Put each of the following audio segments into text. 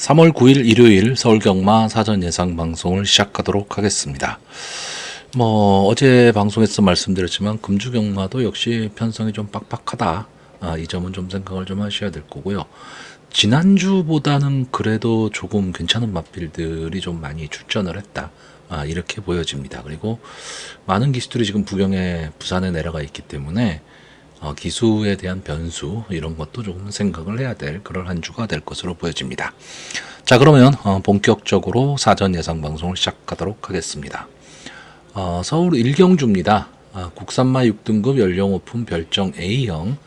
3월 9일 일요일 서울경마 사전 예상 방송을 시작하도록 하겠습니다. 어제 방송에서 말씀드렸지만 금주경마도 역시 편성이 좀 빡빡하다. 이 점은 좀 생각을 좀 하셔야 될 거고요. 지난주보다는 그래도 조금 괜찮은 맛빌들이 좀 많이 출전을 했다. 이렇게 보여집니다. 그리고 많은 기수들이 지금 부산에 내려가 있기 때문에 기수에 대한 변수 이런 것도 조금 생각을 해야 될 그런 한 주가 될 것으로 보여집니다. 자, 그러면 본격적으로 사전 예상 방송을 시작하도록 하겠습니다. 서울 1경주입니다. 국산마 6등급 연령 오픈 별정 A형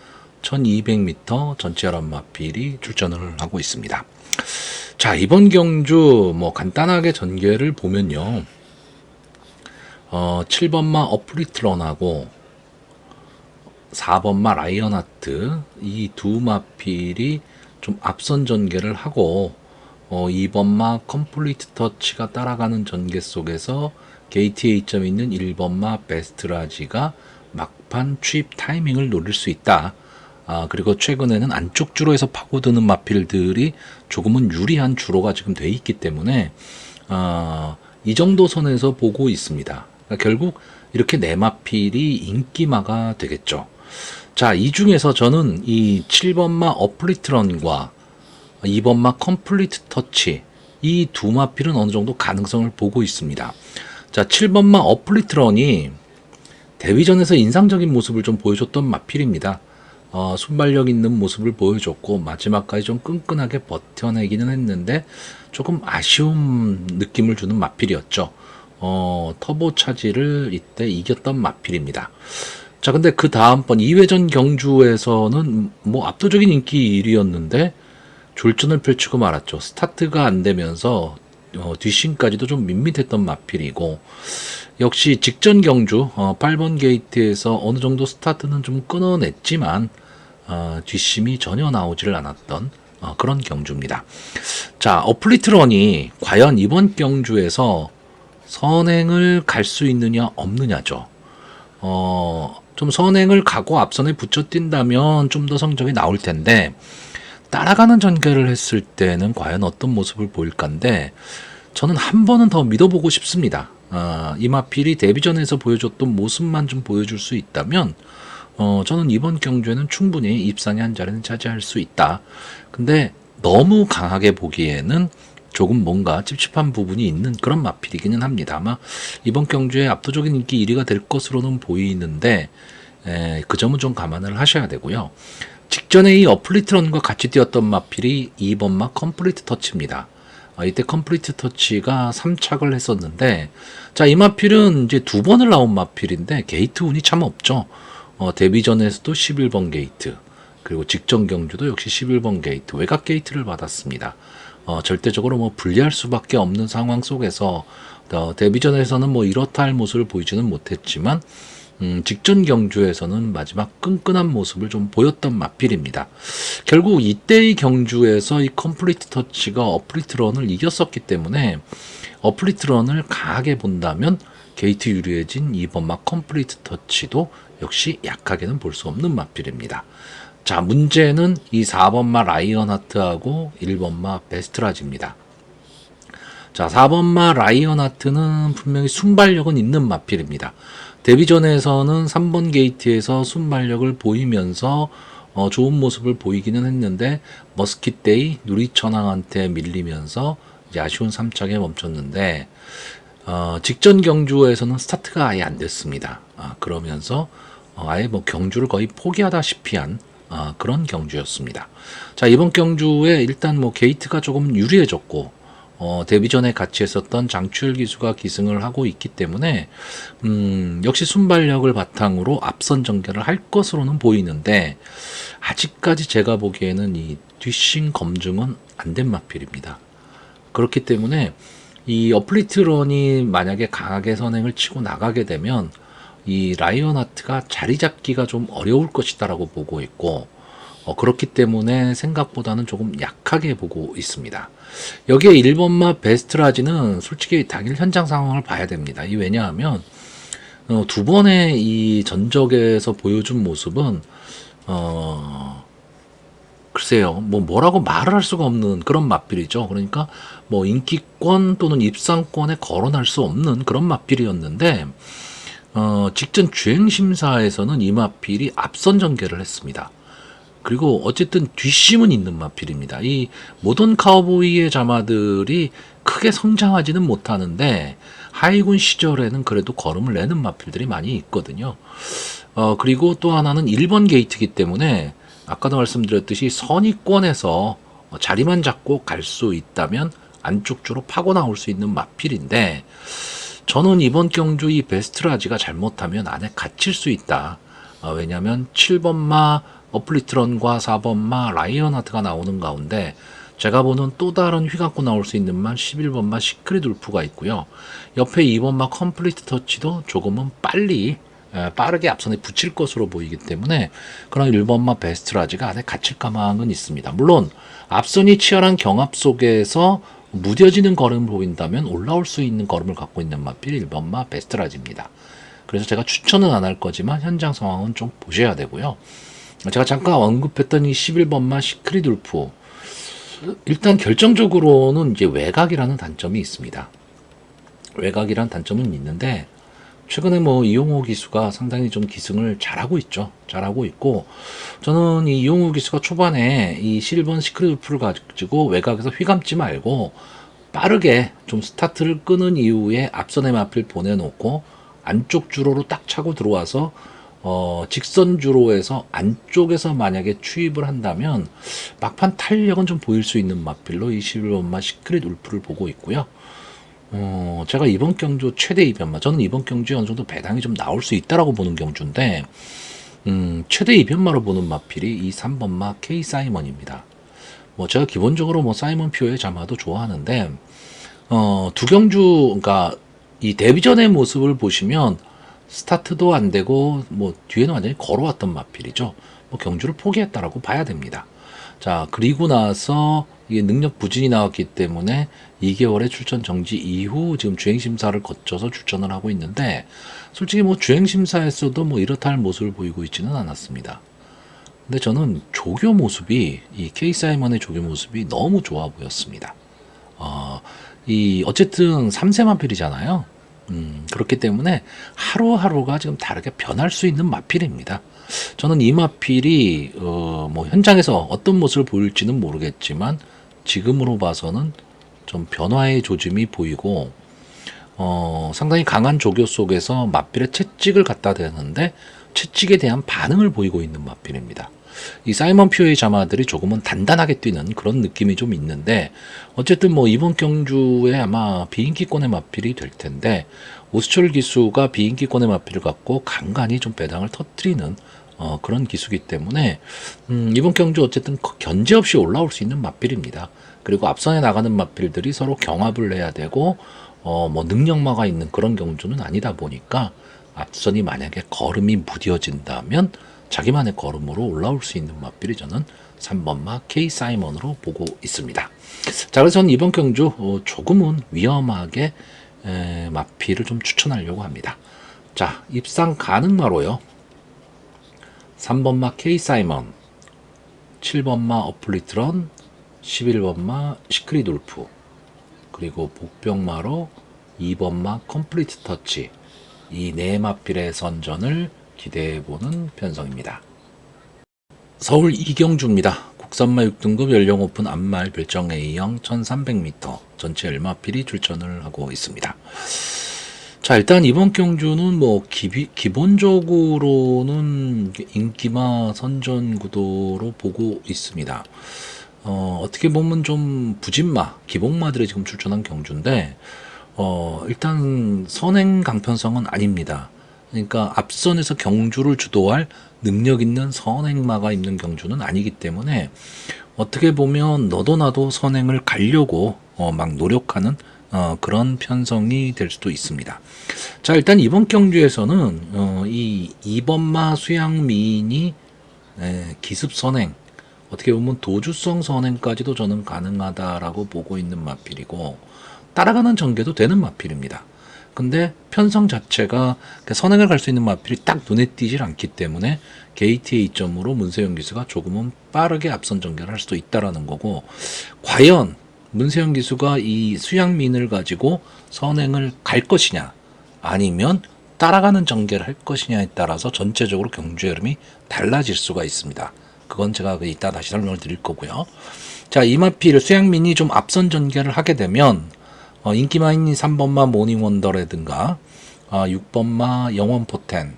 1200m 전체 혈압 마필이 출전을 하고 있습니다. 자, 이번 경주 간단하게 전개를 보면요. 7번마 어프리트런하고 4번마 라이언하트 이 두 마필이 좀 앞선 전개를 하고 2번마 컴플리트 터치가 따라가는 전개 속에서 게이트 A점에 있는 1번마 베스트라지가 막판 취입 타이밍을 노릴 수 있다. 그리고 최근에는 안쪽 주로에서 파고드는 마필들이 조금은 유리한 주로가 지금 돼 있기 때문에 이 정도 선에서 보고 있습니다. 그러니까 결국 이렇게 네 마필이 인기마가 되겠죠. 자, 이 중에서 저는 이 7번마 어플리트런과 2번마 컴플리트 터치 이 두 마필은 어느 정도 가능성을 보고 있습니다. 자, 7번마 어플리트런이 데뷔전에서 인상적인 모습을 좀 보여줬던 마필입니다. 순발력 있는 모습을 보여줬고 마지막까지 좀 끈끈하게 버텨내기는 했는데 조금 아쉬운 느낌을 주는 마필이었죠. 터보 차지를 이때 이겼던 마필입니다. 자, 근데 그 다음번 2회전 경주에서는 압도적인 인기 1위였는데 졸전을 펼치고 말았죠. 스타트가 안 되면서 뒷심까지도 좀 밋밋했던 마필이고, 역시 직전 경주 8번 게이트에서 어느 정도 스타트는 좀 끊어냈지만 뒷심이 전혀 나오지를 않았던 그런 경주입니다. 자, 어플리트런이 과연 이번 경주에서 선행을 갈 수 있느냐 없느냐죠. 좀 선행을 가고 앞선에 붙여 뛴다면 좀 더 성적이 나올 텐데 따라가는 전개를 했을 때는 과연 어떤 모습을 보일까인데 저는 한 번은 더 믿어보고 싶습니다. 이마필이 데뷔전에서 보여줬던 모습만 좀 보여줄 수 있다면 저는 이번 경주에는 충분히 입상의 한 자리는 차지할 수 있다. 근데 너무 강하게 보기에는 조금 뭔가 찝찝한 부분이 있는 그런 마필이기는 합니다. 아마 이번 경주에 압도적인 인기 1위가 될 것으로는 보이는데 그 점은 좀 감안을 하셔야 되고요. 직전에 이 어플리트런과 같이 뛰었던 마필이 2번마 컴플리트 터치입니다. 이때 컴플리트 터치가 3착을 했었는데, 자, 이 마필은 이제 두 번을 나온 마필인데 게이트 운이 참 없죠. 데뷔전에서도 11번 게이트, 그리고 직전 경주도 역시 11번 게이트, 외곽 게이트를 받았습니다. 절대적으로 불리할 수밖에 없는 상황 속에서 데뷔전에서는 이렇다 할 모습을 보이지는 못했지만 직전 경주에서는 마지막 끈끈한 모습을 좀 보였던 마필입니다. 결국 이때의 경주에서 이 컴플리트 터치가 어플리트런을 이겼었기 때문에 어플리트런을 강하게 본다면 게이트 유리해진 2번마 컴플리트 터치도 역시 약하게는 볼 수 없는 마필입니다. 자, 문제는 이 4번마 라이언하트하고 1번마 베스트라지입니다. 자, 4번마 라이언하트는 분명히 순발력은 있는 마필입니다. 데뷔전에서는 3번 게이트에서 순발력을 보이면서 좋은 모습을 보이기는 했는데 머스킷데이 누리천왕한테 밀리면서 이제 아쉬운 3착에 멈췄는데 직전 경주에서는 스타트가 아예 안 됐습니다. 그러면서 아예 경주를 거의 포기하다시피 한 그런 경주였습니다. 자, 이번 경주에 일단 게이트가 조금 유리해졌고 데뷔전에 같이 했었던 장추열 기수가 기승을 하고 있기 때문에 역시 순발력을 바탕으로 앞선 전개를 할 것으로는 보이는데 아직까지 제가 보기에는 이 뒷심 검증은 안 된 마필입니다. 그렇기 때문에 이 어플리트런이 만약에 강하게 선행을 치고 나가게 되면 이 라이언하트가 자리 잡기가 좀 어려울 것이다라고 보고 있고 그렇기 때문에 생각보다는 조금 약하게 보고 있습니다. 여기에 1번마 베스트라지는 솔직히 당일 현장 상황을 봐야 됩니다. 왜냐하면 두 번의 이 전적에서 보여준 모습은 글쎄요, 뭐라고 말을 할 수가 없는 그런 마필이죠. 그러니까 뭐 인기권 또는 입상권에 거론할 수 없는 그런 마필이었는데, 직전 주행심사에서는 이 마필이 앞선 전개를 했습니다. 그리고 어쨌든 뒷심은 있는 마필입니다. 이 모던 카우보이의 자마들이 크게 성장하지는 못하는데 하이군 시절에는 그래도 걸음을 내는 마필들이 많이 있거든요. 그리고 또 하나는 1번 게이트이기 때문에 아까도 말씀드렸듯이 선의권에서 자리만 잡고 갈 수 있다면 안쪽 주로 파고 나올 수 있는 마필인데, 저는 이번 경주 이 베스트라지가 잘못하면 안에 갇힐 수 있다. 왜냐하면 7번마 어플리트런과 4번마 라이언하트가 나오는 가운데 제가 보는 또 다른 휘감고 나올 수 있는 만 11번마 시크릿 울프가 있고요. 옆에 2번마 컴플리트 터치도 조금은 빠르게 앞선에 붙일 것으로 보이기 때문에 그런 1번마 베스트라지가 안에 갇힐 가망은 있습니다. 물론 앞선이 치열한 경합 속에서 무뎌지는 걸음을 보인다면 올라올 수 있는 걸음을 갖고 있는 마필 1번마 베스트라지입니다. 그래서 제가 추천은 안 할 거지만 현장 상황은 좀 보셔야 되고요. 제가 잠깐 언급했던 이 11번마 시크릿 울프, 일단 결정적으로는 이제 외곽이라는 단점이 있습니다. 외곽이란 단점은 있는데 최근에 뭐 이용호 기수가 상당히 좀 기승을 잘하고 있죠. 잘하고 있고, 저는 이 이용호 기수가 초반에 이 실번 시크릿 울프를 가지고 외곽에서 휘감지 말고 빠르게 좀 스타트를 끄는 이후에 앞선의 마필 보내놓고 안쪽 주로로 딱 차고 들어와서 직선 주로에서 안쪽에서 만약에 추입을 한다면 막판 탄력은 좀 보일 수 있는 마필로 이 11번마 시크릿 울프를 보고 있고요. 제가 이번 경주 최대 이변마, 저는 이번 경주에 어느 정도 배당이 좀 나올 수 있다라고 보는 경주인데, 최대 이변마로 보는 마필이 이 3번마 K 사이먼입니다. 제가 기본적으로 사이먼 퓨어의 자마도 좋아하는데, 두 경주, 그러니까 이 데뷔전의 모습을 보시면 스타트도 안 되고 뒤에는 완전히 걸어왔던 마필이죠. 경주를 포기했다라고 봐야 됩니다. 자, 그리고 나서 이게 능력 부진이 나왔기 때문에 2개월의 출전 정지 이후 지금 주행심사를 거쳐서 출전을 하고 있는데, 솔직히 주행심사에서도 이렇다 할 모습을 보이고 있지는 않았습니다. 근데 저는 조교 모습이, 이 K 사이먼의 조교 모습이 너무 좋아 보였습니다. 어쨌든 3세 마필이잖아요. 그렇기 때문에 하루하루가 지금 다르게 변할 수 있는 마필입니다. 저는 이 마필이 현장에서 어떤 모습을 보일지는 모르겠지만 지금으로 봐서는 좀 변화의 조짐이 보이고, 상당히 강한 조교 속에서 마필의 채찍을 갖다 대는데 채찍에 대한 반응을 보이고 있는 마필입니다. 이 사이먼 퓨어의 자마들이 조금은 단단하게 뛰는 그런 느낌이 좀 있는데, 어쨌든 이번 경주에 아마 비인기권의 마필이 될 텐데, 오수철 기수가 비인기권의 마필을 갖고 간간히 좀 배당을 터뜨리는 그런 기수기 때문에 이번 경주 어쨌든 견제 없이 올라올 수 있는 마필입니다. 그리고 앞선에 나가는 마필들이 서로 경합을 해야 되고 능력마가 있는 그런 경주는 아니다 보니까 앞선이 만약에 걸음이 무뎌진다면 자기만의 걸음으로 올라올 수 있는 마필이 저는 3번마 K 사이먼으로 보고 있습니다. 자, 그래서 저는 이번 경주 조금은 위험하게 마필을 좀 추천하려고 합니다. 자, 입상 가능마로요. 3번마 K 사이먼, 7번마 어플리트런, 11번마 시크릿 울프, 그리고 복병마로 2번마 컴플리트 터치, 이 네 마필의 선전을 기대해보는 편성입니다. 서울 이경주입니다. 국산마 6등급 연령 오픈 암말 별정 A형 1300m 전체 1마필이 출전을 하고 있습니다. 자, 일단 이번 경주는 기본적으로는 인기마 선전 구도로 보고 있습니다. 어떻게 보면 좀 부진마, 기복마들이 지금 출전한 경주인데, 일단 선행 강편성은 아닙니다. 그러니까 앞선에서 경주를 주도할 능력 있는 선행마가 있는 경주는 아니기 때문에 어떻게 보면 너도 나도 선행을 가려고 막 노력하는 그런 편성이 될 수도 있습니다. 자, 일단 이번 경주에서는 이 2번마 수양미인이 기습 선행, 어떻게 보면 도주성 선행까지도 저는 가능하다라고 보고 있는 마필이고, 따라가는 전개도 되는 마필입니다. 근데 편성 자체가 선행을 갈 수 있는 마필이 딱 눈에 띄질 않기 때문에 게이트 A점으로 문세영 기수가 조금은 빠르게 앞선 전개를 할 수도 있다라는 거고, 과연 문세영 기수가 이 수양민을 가지고 선행을 갈 것이냐 아니면 따라가는 전개를 할 것이냐에 따라서 전체적으로 경주의 흐름이 달라질 수가 있습니다. 그건 제가 이따 다시 설명을 드릴 거고요. 자, 이 마필 수양민이 좀 앞선 전개를 하게 되면 인기마인이 3번마 모닝원더라든가 6번마 영원포텐,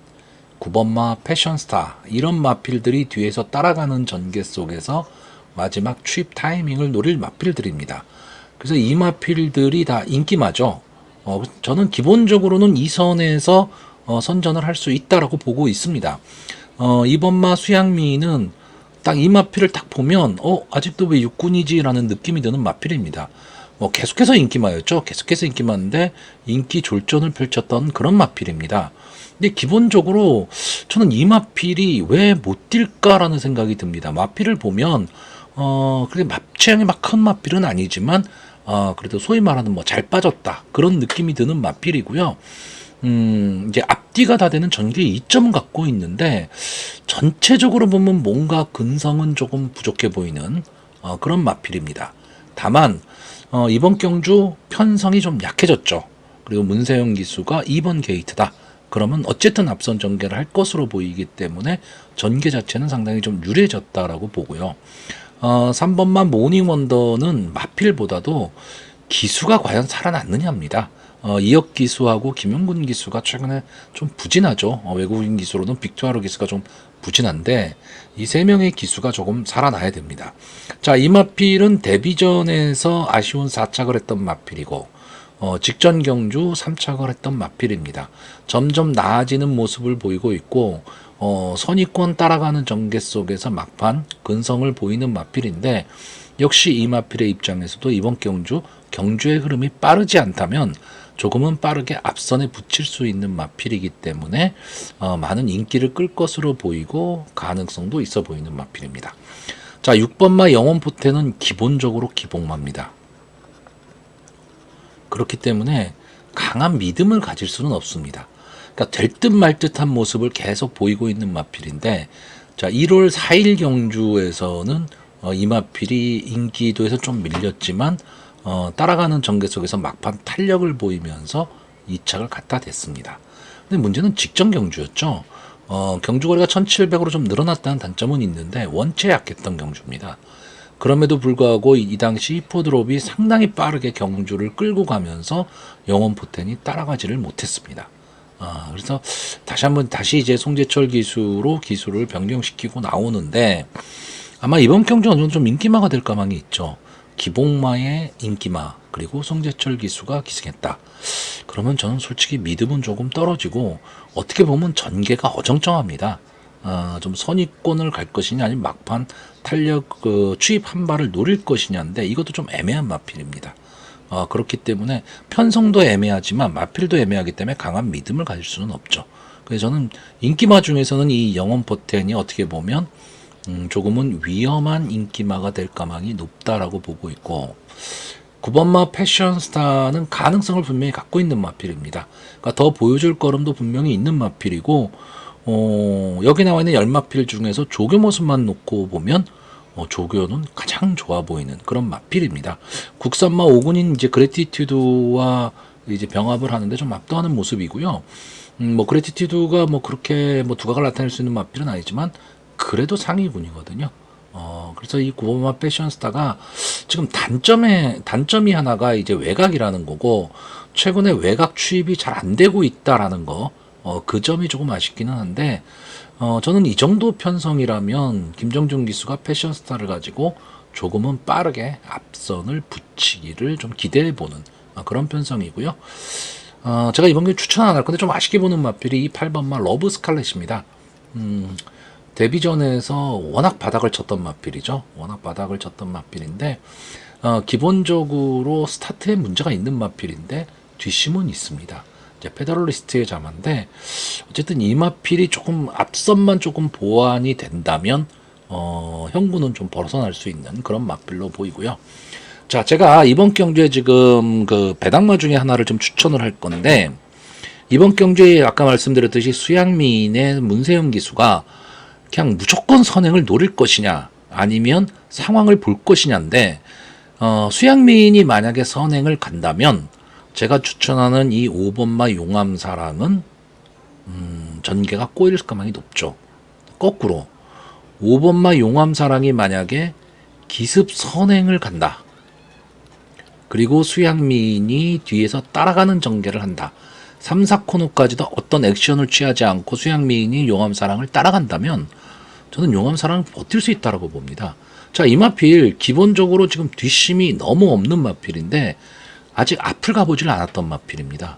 9번마 패션스타 이런 마필들이 뒤에서 따라가는 전개 속에서 마지막 취입 타이밍을 노릴 마필들입니다. 그래서 이 마필들이 다 인기마죠. 저는 기본적으로는 이 선에서 선전을 할 수 있다라고 보고 있습니다. 이번마 수양미는 딱 이 마필을 딱 보면 아직도 왜 육군이지라는 느낌이 드는 마필입니다. 계속해서 인기마였죠. 계속해서 인기마인데 인기 졸전을 펼쳤던 그런 마필입니다. 근데 기본적으로 저는 이 마필이 왜 못 뛸까라는 생각이 듭니다. 마필을 보면 그게 취향이 막 큰 마필은 아니지만 그래도 소위 말하는 잘 빠졌다 그런 느낌이 드는 마필이고요. 이제 앞뒤가 다 되는 전개 2점은 갖고 있는데 전체적으로 보면 뭔가 근성은 조금 부족해 보이는 그런 마필입니다. 다만 이번 경주 편성이 좀 약해졌죠. 그리고 문세영 기수가 2번 게이트다. 그러면 어쨌든 앞선 전개를 할 것으로 보이기 때문에 전개 자체는 상당히 좀 유리해졌다라고 보고요. 3번만 모닝원더는 마필보다도 기수가 과연 살아났느냐입니다. 이혁 기수하고 김용군 기수가 최근에 좀 부진하죠. 외국인 기수로는 빅투아르 기수가 좀 부진한데 이 세 명의 기수가 조금 살아나야 됩니다. 자, 이 마필은 데뷔전에서 아쉬운 4착을 했던 마필이고 직전 경주 3착을 했던 마필입니다. 점점 나아지는 모습을 보이고 있고 선의권 따라가는 전개 속에서 막판 근성을 보이는 마필인데 역시 이 마필의 입장에서도 이번 경주의 흐름이 빠르지 않다면 조금은 빠르게 앞선에 붙일 수 있는 마필이기 때문에 많은 인기를 끌 것으로 보이고 가능성도 있어 보이는 마필입니다. 자, 6번마 영원포텐은 기본적으로 기복마입니다. 그렇기 때문에 강한 믿음을 가질 수는 없습니다. 그러니까 될 듯 말 듯한 모습을 계속 보이고 있는 마필인데, 자, 1월 4일 경주에서는 이 마필이 인기도에서 좀 밀렸지만 따라가는 전개 속에서 막판 탄력을 보이면서 2착을 갖다 댔습니다. 근데 문제는 직전 경주였죠. 경주거리가 1700으로 좀 늘어났다는 단점은 있는데 원체 약했던 경주입니다. 그럼에도 불구하고 이 당시 포드롭이 상당히 빠르게 경주를 끌고 가면서 영원포텐이 따라가지를 못했습니다. 그래서 다시 이제 송재철 기수를 변경시키고 나오는데 아마 이번 경주 어느 정도 좀 인기마가 될 가망이 있죠. 기복마의 인기마 그리고 송재철 기수가 기승했다. 그러면 저는 솔직히 믿음은 조금 떨어지고 어떻게 보면 전개가 어정쩡합니다. 좀 선의권을 갈 것이냐 아니면 막판 탄력 취입 한 발을 노릴 것이냐인데 이것도 좀 애매한 마필입니다. 그렇기 때문에 편성도 애매하지만 마필도 애매하기 때문에 강한 믿음을 가질 수는 없죠. 그래서 저는 인기마 중에서는 이 영원포텐이 어떻게 보면 조금은 위험한 인기마가 될 가망이 높다라고 보고 있고 9번마 패션스타는 가능성을 분명히 갖고 있는 마필입니다. 그러니까 더 보여줄 걸음도 분명히 있는 마필이고 여기 나와 있는 10마필 중에서 조교 모습만 놓고 보면 조교는 가장 좋아 보이는 그런 마필입니다. 국산마 5군인 이제 그래티튜드와 이제 병합을 하는데 좀 압도하는 모습이고요. 그래티튜드가 그렇게 두각을 나타낼 수 있는 마필은 아니지만 그래도 상위군이거든요. 그래서 이 9번마 패션스타가 지금 단점이 하나가 이제 외곽이라는 거고 최근에 외곽 취입이 잘 안 되고 있다라는 거. 그 점이 조금 아쉽기는 한데 저는 이 정도 편성이라면 김정준 기수가 패션스타를 가지고 조금은 빠르게 앞선을 붙이기를 좀 기대해보는 그런 편성이고요. 제가 이번 게 추천 안 할 건데 좀 아쉽게 보는 마필이 이 8번마 러브 스칼렛입니다. 데뷔전에서 워낙 바닥을 쳤던 마필이죠. 워낙 바닥을 쳤던 마필인데 기본적으로 스타트에 문제가 있는 마필인데 뒷심은 있습니다. 페더럴리스트의 자마인데 어쨌든 이 마필이 조금 앞선만 조금 보완이 된다면 형구는 좀 벗어날 수 있는 그런 마필로 보이고요. 자, 제가 이번 경주에 지금 그 배당마 중에 하나를 좀 추천을 할 건데 이번 경주에 아까 말씀드렸듯이 수양미인의 문세영 기수가 그냥 무조건 선행을 노릴 것이냐 아니면 상황을 볼 것이냐인데 수양미인이 만약에 선행을 간다면 제가 추천하는 이 5번마 용암사랑은 전개가 꼬일 가능성이 높죠. 거꾸로 5번마 용암사랑이 만약에 기습 선행을 간다. 그리고 수양미인이 뒤에서 따라가는 전개를 한다. 3, 4코너까지도 어떤 액션을 취하지 않고 수양미인이 용암사랑을 따라간다면 저는 용암사랑을 버틸 수 있다고 봅니다. 자, 이 마필 기본적으로 지금 뒷심이 너무 없는 마필인데 아직 앞을 가보질 않았던 마필입니다.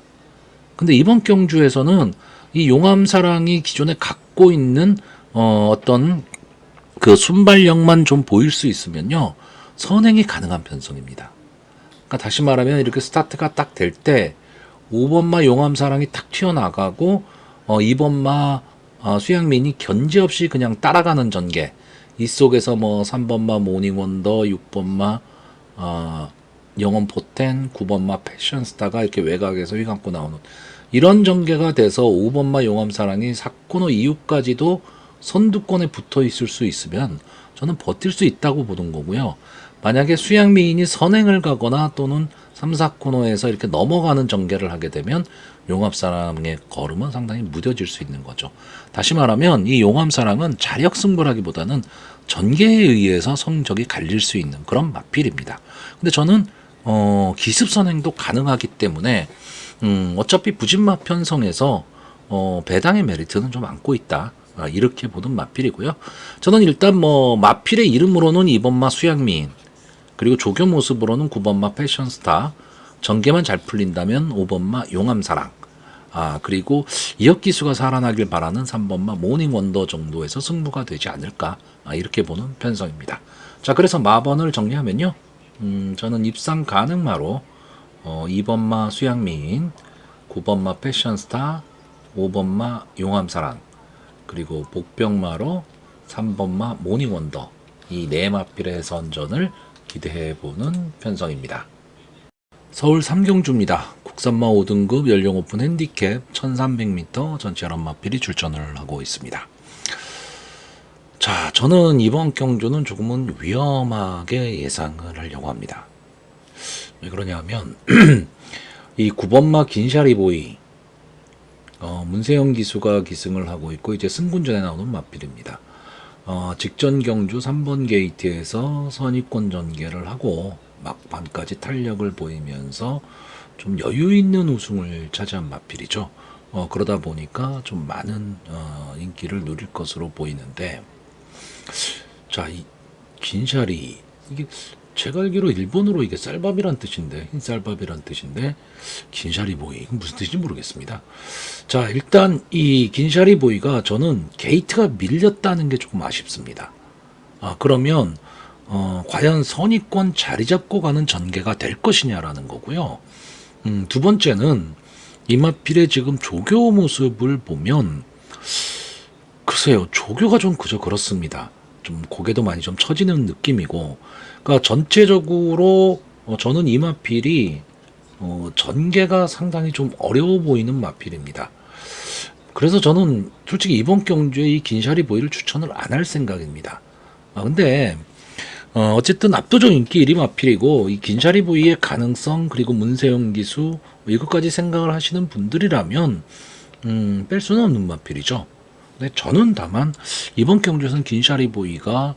근데 이번 경주에서는 이 용암사랑이 기존에 갖고 있는 어떤 그 순발력만 좀 보일 수 있으면요 선행이 가능한 편성입니다. 그러니까 다시 말하면 이렇게 스타트가 딱 될 때 5번마 용암사랑이 탁 튀어나가고 2번마 수양민이 견제 없이 그냥 따라가는 전개. 이 속에서 뭐 3번마 모닝원더, 6번마 영원포텐, 9번마 패션스타가 이렇게 외곽에서 휘감고 나오는 이런 전개가 돼서 5번마 용암사랑이 4코너 이후까지도 선두권에 붙어 있을 수 있으면 저는 버틸 수 있다고 보는 거고요. 만약에 수양미인이 선행을 가거나 또는 3, 4코너에서 이렇게 넘어가는 전개를 하게 되면 용암사랑의 걸음은 상당히 무뎌질 수 있는 거죠. 다시 말하면 이 용암사랑은 자력 승부라기보다는 전개에 의해서 성적이 갈릴 수 있는 그런 마필입니다. 근데 저는 기습 선행도 가능하기 때문에 어차피 부진마 편성에서 배당의 메리트는 좀 안고 있다. 이렇게 보는 마필이고요. 저는 일단 뭐 마필의 이름으로는 2번마 수양미인 그리고 조교 모습으로는 9번마 패션스타, 전개만 잘 풀린다면 5번마 용암사랑, 그리고 이혁기수가 살아나길 바라는 3번마 모닝원더 정도에서 승부가 되지 않을까, 이렇게 보는 편성입니다. 자, 그래서 마번을 정리하면요. 저는 입상 가능마로 2번마 수양미인, 9번마 패션스타, 5번마 용암사랑, 그리고 복병마로 3번마 모닝원더 이 네 마필의 선전을 기대해보는 편성입니다. 서울 3경주입니다. 국산마 5등급 연령 오픈 핸디캡 1300m 전체 연마필이 출전을 하고 있습니다. 자, 저는 이번 경주는 조금은 위험하게 예상을 하려고 합니다. 왜 그러냐면 이 9번마 긴샤리보이 문세영 기수가 기승을 하고 있고 이제 승군전에 나오는 마필입니다. 직전 경주 3번 게이트에서 선입권 전개를 하고 막판까지 탄력을 보이면서 좀 여유 있는 우승을 차지한 마필이죠. 그러다 보니까 좀 많은 인기를 누릴 것으로 보이는데, 자, 이 긴샤리 이게 제가 알기로 일본어로 이게 쌀밥이란 뜻인데, 흰 쌀밥이란 뜻인데 긴샤리 보이 이건 무슨 뜻인지 모르겠습니다. 자, 일단 이 긴샤리 보이가 저는 게이트가 밀렸다는 게 조금 아쉽습니다. 그러면 과연 선입권 자리 잡고 가는 전개가 될 것이냐라는 거고요. 두 번째는 이마필의 지금 조교 모습을 보면 글쎄요, 조교가 좀 그저 그렇습니다. 좀 고개도 많이 좀 처지는 느낌이고, 그러니까 전체적으로 저는 이 마필이 전개가 상당히 좀 어려워 보이는 마필입니다. 그래서 저는 솔직히 이번 경주에 이 긴샤리 보이를 추천을 안 할 생각입니다. 근데 어쨌든 압도적 인기 1위 마필이고 이 긴샤리 보이의 가능성 그리고 문세영 기수 이것까지 생각을 하시는 분들이라면 뺄 수는 없는 마필이죠. 근데 저는 다만 이번 경주에서는 긴샤리 보이가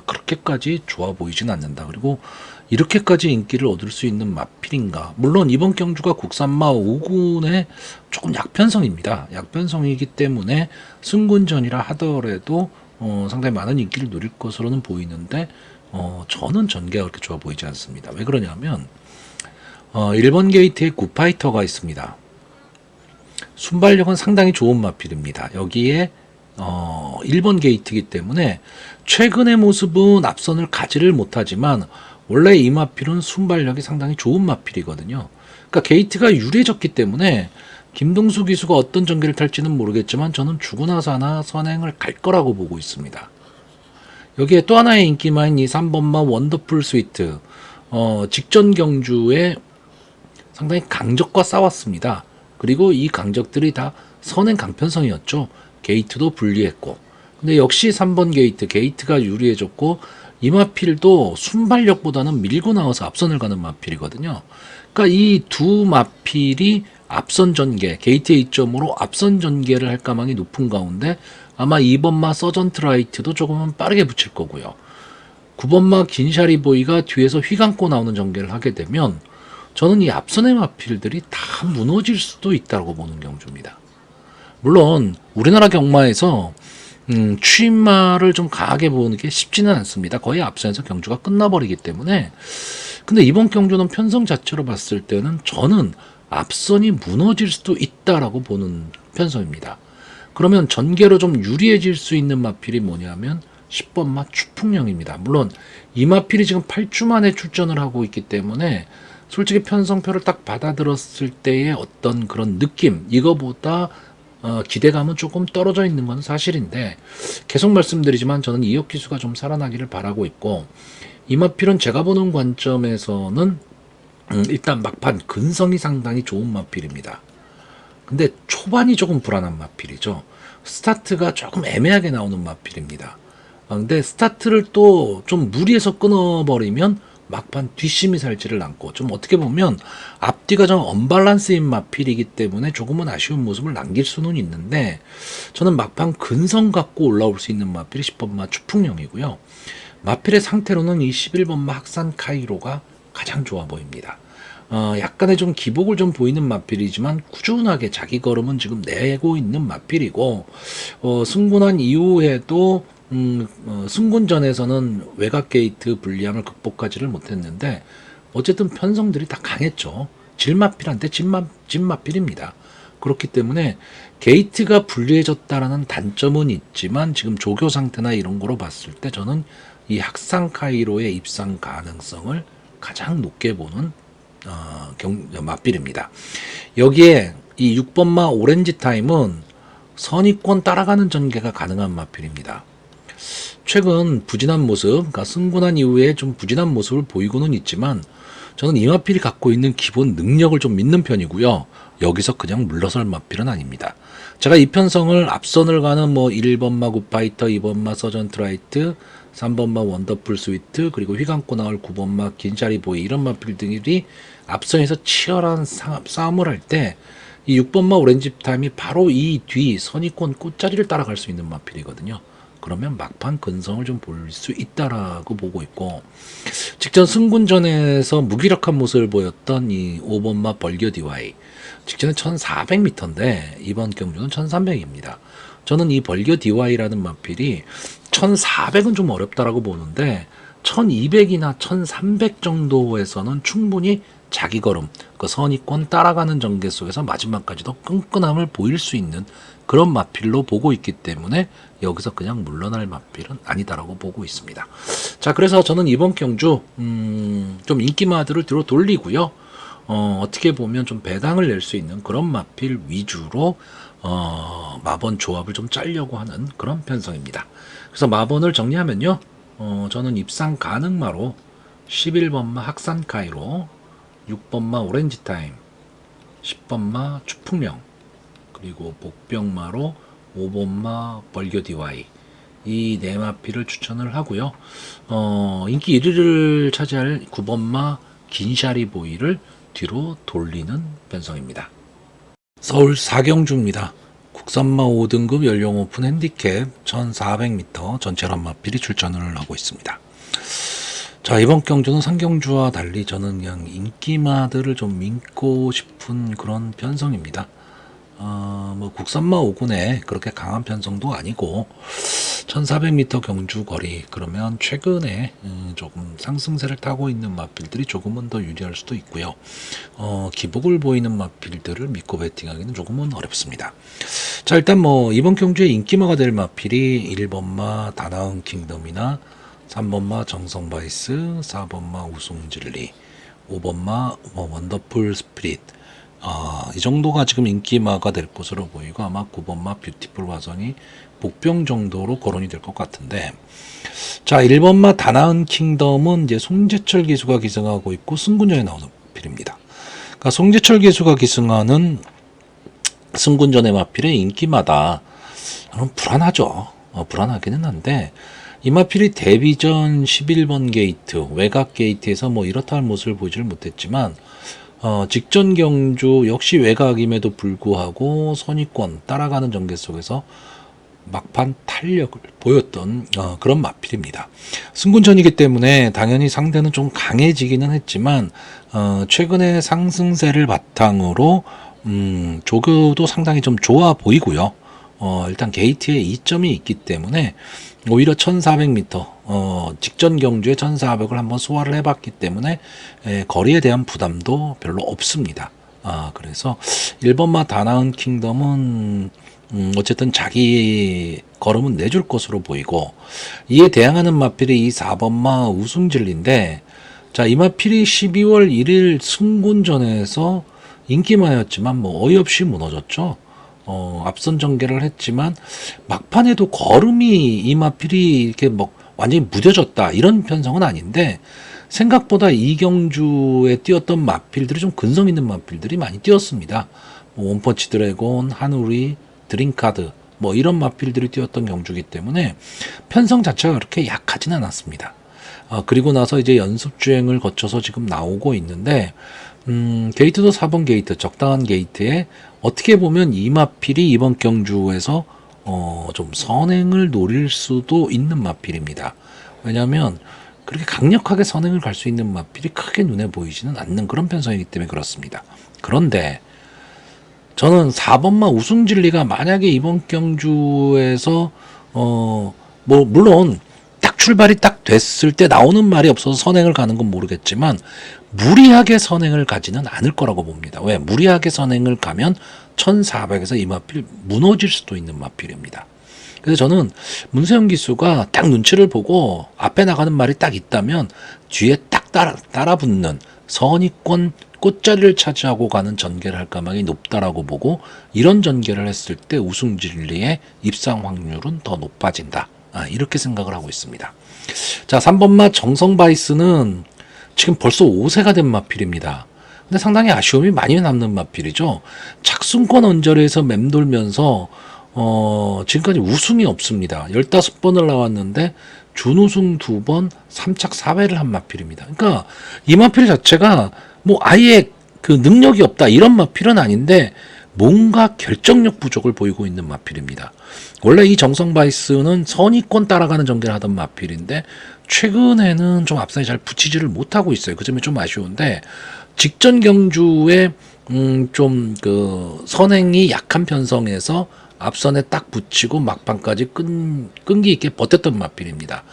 그렇게까지 좋아 보이진 않는다. 그리고 이렇게까지 인기를 얻을 수 있는 마필인가? 물론 이번 경주가 국산마 5군의 조금 약편성입니다. 약편성이기 때문에 승군전이라 하더라도 상당히 많은 인기를 누릴 것으로는 보이는데 저는 전개가 그렇게 좋아 보이지 않습니다. 왜 그러냐면 1번 게이트에 굿파이터가 있습니다. 순발력은 상당히 좋은 마필입니다. 여기에 1번 게이트이기 때문에 최근의 모습은 앞선을 가지를 못하지만 원래 이 마필은 순발력이 상당히 좋은 마필이거든요. 그러니까 게이트가 유리해졌기 때문에 김동수 기수가 어떤 전개를 탈지는 모르겠지만 저는 주구나사나 선행을 갈 거라고 보고 있습니다. 여기에 또 하나의 인기마인 이 3번마 원더풀 스위트 직전 경주에 상당히 강적과 싸웠습니다. 그리고 이 강적들이 다 선행 강편성이었죠. 게이트도 불리했고. 근데 역시 3번 게이트가 유리해졌고, 이 마필도 순발력보다는 밀고 나와서 앞선을 가는 마필이거든요. 그러니까 이 두 마필이 앞선 전개, 게이트 A점으로 앞선 전개를 할 가망이 높은 가운데 아마 2번마 서전트 라이트도 조금은 빠르게 붙일 거고요. 9번마 긴샤리 보이가 뒤에서 휘감고 나오는 전개를 하게 되면 저는 이 앞선의 마필들이 다 무너질 수도 있다고 보는 경주입니다. 물론 우리나라 경마에서 추임마를 좀 강하게 보는 게 쉽지는 않습니다. 거의 앞선에서 경주가 끝나버리기 때문에. 근데 이번 경주는 편성 자체로 봤을 때는 저는 앞선이 무너질 수도 있다라고 보는 편성입니다. 그러면 전개로 좀 유리해질 수 있는 마필이 뭐냐면 10번마 추풍령입니다. 물론 이 마필이 지금 8주 만에 출전을 하고 있기 때문에 솔직히 편성표를 딱 받아들었을 때의 어떤 그런 느낌, 이거보다 기대감은 조금 떨어져 있는 건 사실인데, 계속 말씀드리지만 저는 이역 기수가 좀 살아나기를 바라고 있고, 이 마필은 제가 보는 관점에서는 일단 막판 근성이 상당히 좋은 마필입니다. 근데 초반이 조금 불안한 마필이죠. 스타트가 조금 애매하게 나오는 마필입니다. 근데 스타트를 또 좀 무리해서 끊어버리면 막판 뒷심이 살지를 않고, 좀 어떻게 보면 앞뒤가 좀 언밸런스인 마필이기 때문에 조금은 아쉬운 모습을 남길 수는 있는데, 저는 막판 근성 갖고 올라올 수 있는 마필이 10번마 추풍령이고요. 마필의 상태로는 이 11번마 학산 카이로가 가장 좋아 보입니다. 약간의 좀 기복을 좀 보이는 마필이지만 꾸준하게 자기 걸음은 지금 내고 있는 마필이고, 승군한 이후에도 승군전에서는 외곽 게이트 불리함을 극복하지를 못했는데 어쨌든 편성들이 다 강했죠. 질마필한테 진마필입니다. 그렇기 때문에 게이트가 불리해졌다라는 단점은 있지만 지금 조교 상태나 이런 거로 봤을 때 저는 이 학상 카이로의 입상 가능성을 가장 높게 보는 마필입니다. 여기에 이 6번마 오렌지 타임은 선의권 따라가는 전개가 가능한 마필입니다. 최근 부진한 모습, 그러니까 승군한 이후에 좀 부진한 모습을 보이고는 있지만 저는 이 마필이 갖고 있는 기본 능력을 좀 믿는 편이고요. 여기서 그냥 물러설 마필은 아닙니다. 제가 이 편성을 앞선을 가는 뭐 1번마 굿파이터, 2번마 서전트라이트, 3번마 원더풀 스위트, 그리고 휘감고 나올 9번마 긴샤리 보이, 이런 마필들이 앞선에서 치열한 싸움을 할 때 이 6번마 오렌지 타임이 바로 이 뒤 선의권 꽃자리를 따라갈 수 있는 마필이거든요. 그러면 막판 근성을 좀 볼 수 있다라고 보고 있고, 직전 승군전에서 무기력한 모습을 보였던 이 5번마 벌교 DY, 직전에 1400m인데 이번 경주는 1300입니다. 저는 이 벌교 DY라는 마필이 1400은 좀 어렵다라고 보는데 1200이나 1300 정도에서는 충분히 자기 걸음, 그 선의권 따라가는 전개 속에서 마지막까지도 끈끈함을 보일 수 있는 그런 마필로 보고 있기 때문에 여기서 그냥 물러날 마필은 아니다라고 보고 있습니다. 자, 그래서 저는 이번 경주 좀 인기마들을 뒤로 돌리고요. 어떻게 보면 좀 배당을 낼 수 있는 그런 마필 위주로 마번 조합을 좀 짜려고 하는 그런 편성입니다. 그래서 마번을 정리하면요. 저는 입상 가능마로 11번마 학산 카이로, 6번마 오렌지 타임, 10번마 추풍령, 그리고 복병마로 5번마 벌교 DY, 이 네 마필을 추천을 하고요. 인기 1위를 차지할 9번마 긴샤리 보이를 뒤로 돌리는 편성입니다. 서울 사경주입니다. 국산마 5등급 연령 오픈 핸디캡 1400m 전체란 마필이 출전을 하고 있습니다. 자, 이번 경주는 상경주와 달리 저는 그냥 인기마들을 좀 믿고 싶은 그런 편성입니다. 뭐 국산마 5군에 그렇게 강한 편성도 아니고 1400m 경주 거리, 그러면 최근에 조금 상승세를 타고 있는 마필들이 조금은 더 유리할 수도 있고요. 기복을 보이는 마필들을 믿고 베팅하기는 조금은 어렵습니다. 자, 일단 뭐 이번 경주에 인기마가 될 마필이 1번마 다나은 킹덤이나 3번마 정성바이스, 4번마 우승진리, 5번마 원더풀 스피릿, 이 정도가 지금 인기마가 될 것으로 보이고, 아마 9번마 뷰티풀 화성이 복병 정도로 거론이 될 것 같은데, 자, 1번마 다나은 킹덤은 이제 송재철 기수가 기승하고 있고 승군전에 나오는 필입니다. 그러니까 송재철 기수가 기승하는 승군전의 마필의 인기마다 불안하죠. 불안하기는 한데 이 마필이 데뷔전 11번 게이트 외곽 게이트에서 뭐 이렇다 할 모습을 보이지를 못했지만 직전 경주 역시 외곽임에도 불구하고 선의권 따라가는 전개 속에서 막판 탄력을 보였던 그런 마필입니다. 승군전이기 때문에 당연히 상대는 좀 강해지기는 했지만 최근에 상승세를 바탕으로 조교도 상당히 좀 좋아 보이고요. 일단 게이트에 이점이 있기 때문에 오히려 1400m 직전 경주에 1400을 한번 소화를 해봤기 때문에 거리에 대한 부담도 별로 없습니다. 그래서 1번마 다나은 킹덤은 어쨌든 자기 걸음은 내줄 것으로 보이고 이에 대항하는 마필이 이 4번마 우승진리인데 자, 이 마필이 12월 1일 승군전에서 인기마였지만 뭐 어이없이 무너졌죠. 앞선 전개를 했지만 막판에도 걸음이 이 마필이 이렇게 뭐 완전히 무뎌졌다 이런 편성은 아닌데 생각보다 이 경주에 뛰었던 마필들이 좀 근성 있는 마필들이 많이 뛰었습니다. 뭐 원펀치 드래곤, 한우리, 드림카드 뭐 이런 마필들이 뛰었던 경주이기 때문에 편성 자체가 그렇게 약하진 않았습니다. 그리고 나서 이제 연습 주행을 거쳐서 지금 나오고 있는데 게이트도 4번 게이트 적당한 게이트에 어떻게 보면 이 마필이 이번 경주에서 좀 선행을 노릴 수도 있는 마필입니다. 왜냐하면 그렇게 강력하게 선행을 갈 수 있는 마필이 크게 눈에 보이지는 않는 그런 편성이기 때문에 그렇습니다. 그런데 저는 4번마 우승진리가 만약에 이번 경주에서 뭐 물론 딱 출발이 딱 됐을 때 나오는 말이 없어서 선행을 가는 건 모르겠지만 무리하게 선행을 가지는 않을 거라고 봅니다. 왜? 무리하게 선행을 가면 1400에서 이 마필 무너질 수도 있는 마필입니다. 그래서 저는 문세영 기수가 딱 눈치를 보고 앞에 나가는 말이 딱 있다면 뒤에 딱 따라 붙는 선의권 꽃자리를 차지하고 가는 전개를 할 가망이 높다라고 보고 이런 전개를 했을 때 우승진리의 입상 확률은 더 높아진다. 이렇게 생각을 하고 있습니다. 자, 3번마 정성바이스는 지금 벌써 5세가 된 마필입니다. 근데 상당히 아쉬움이 많이 남는 마필이죠. 착순권 언저리에서 맴돌면서 지금까지 우승이 없습니다. 15번을 나왔는데 준우승 2번, 3착 4회를 한 마필입니다. 그러니까 이 마필 자체가 뭐 아예 그 능력이 없다 이런 마필은 아닌데 뭔가 결정력 부족을 보이고 있는 마필입니다. 원래 이 정성바이스는 선의권 따라가는 전개를 하던 마필인데 최근에는 좀 앞선에 잘 붙이지를 못하고 있어요. 그 점이 좀 아쉬운데 직전 경주에 좀 그 선행이 약한 편성에서 앞선에 딱 붙이고 막판까지 끈기 있게 버텼던 마필입니다.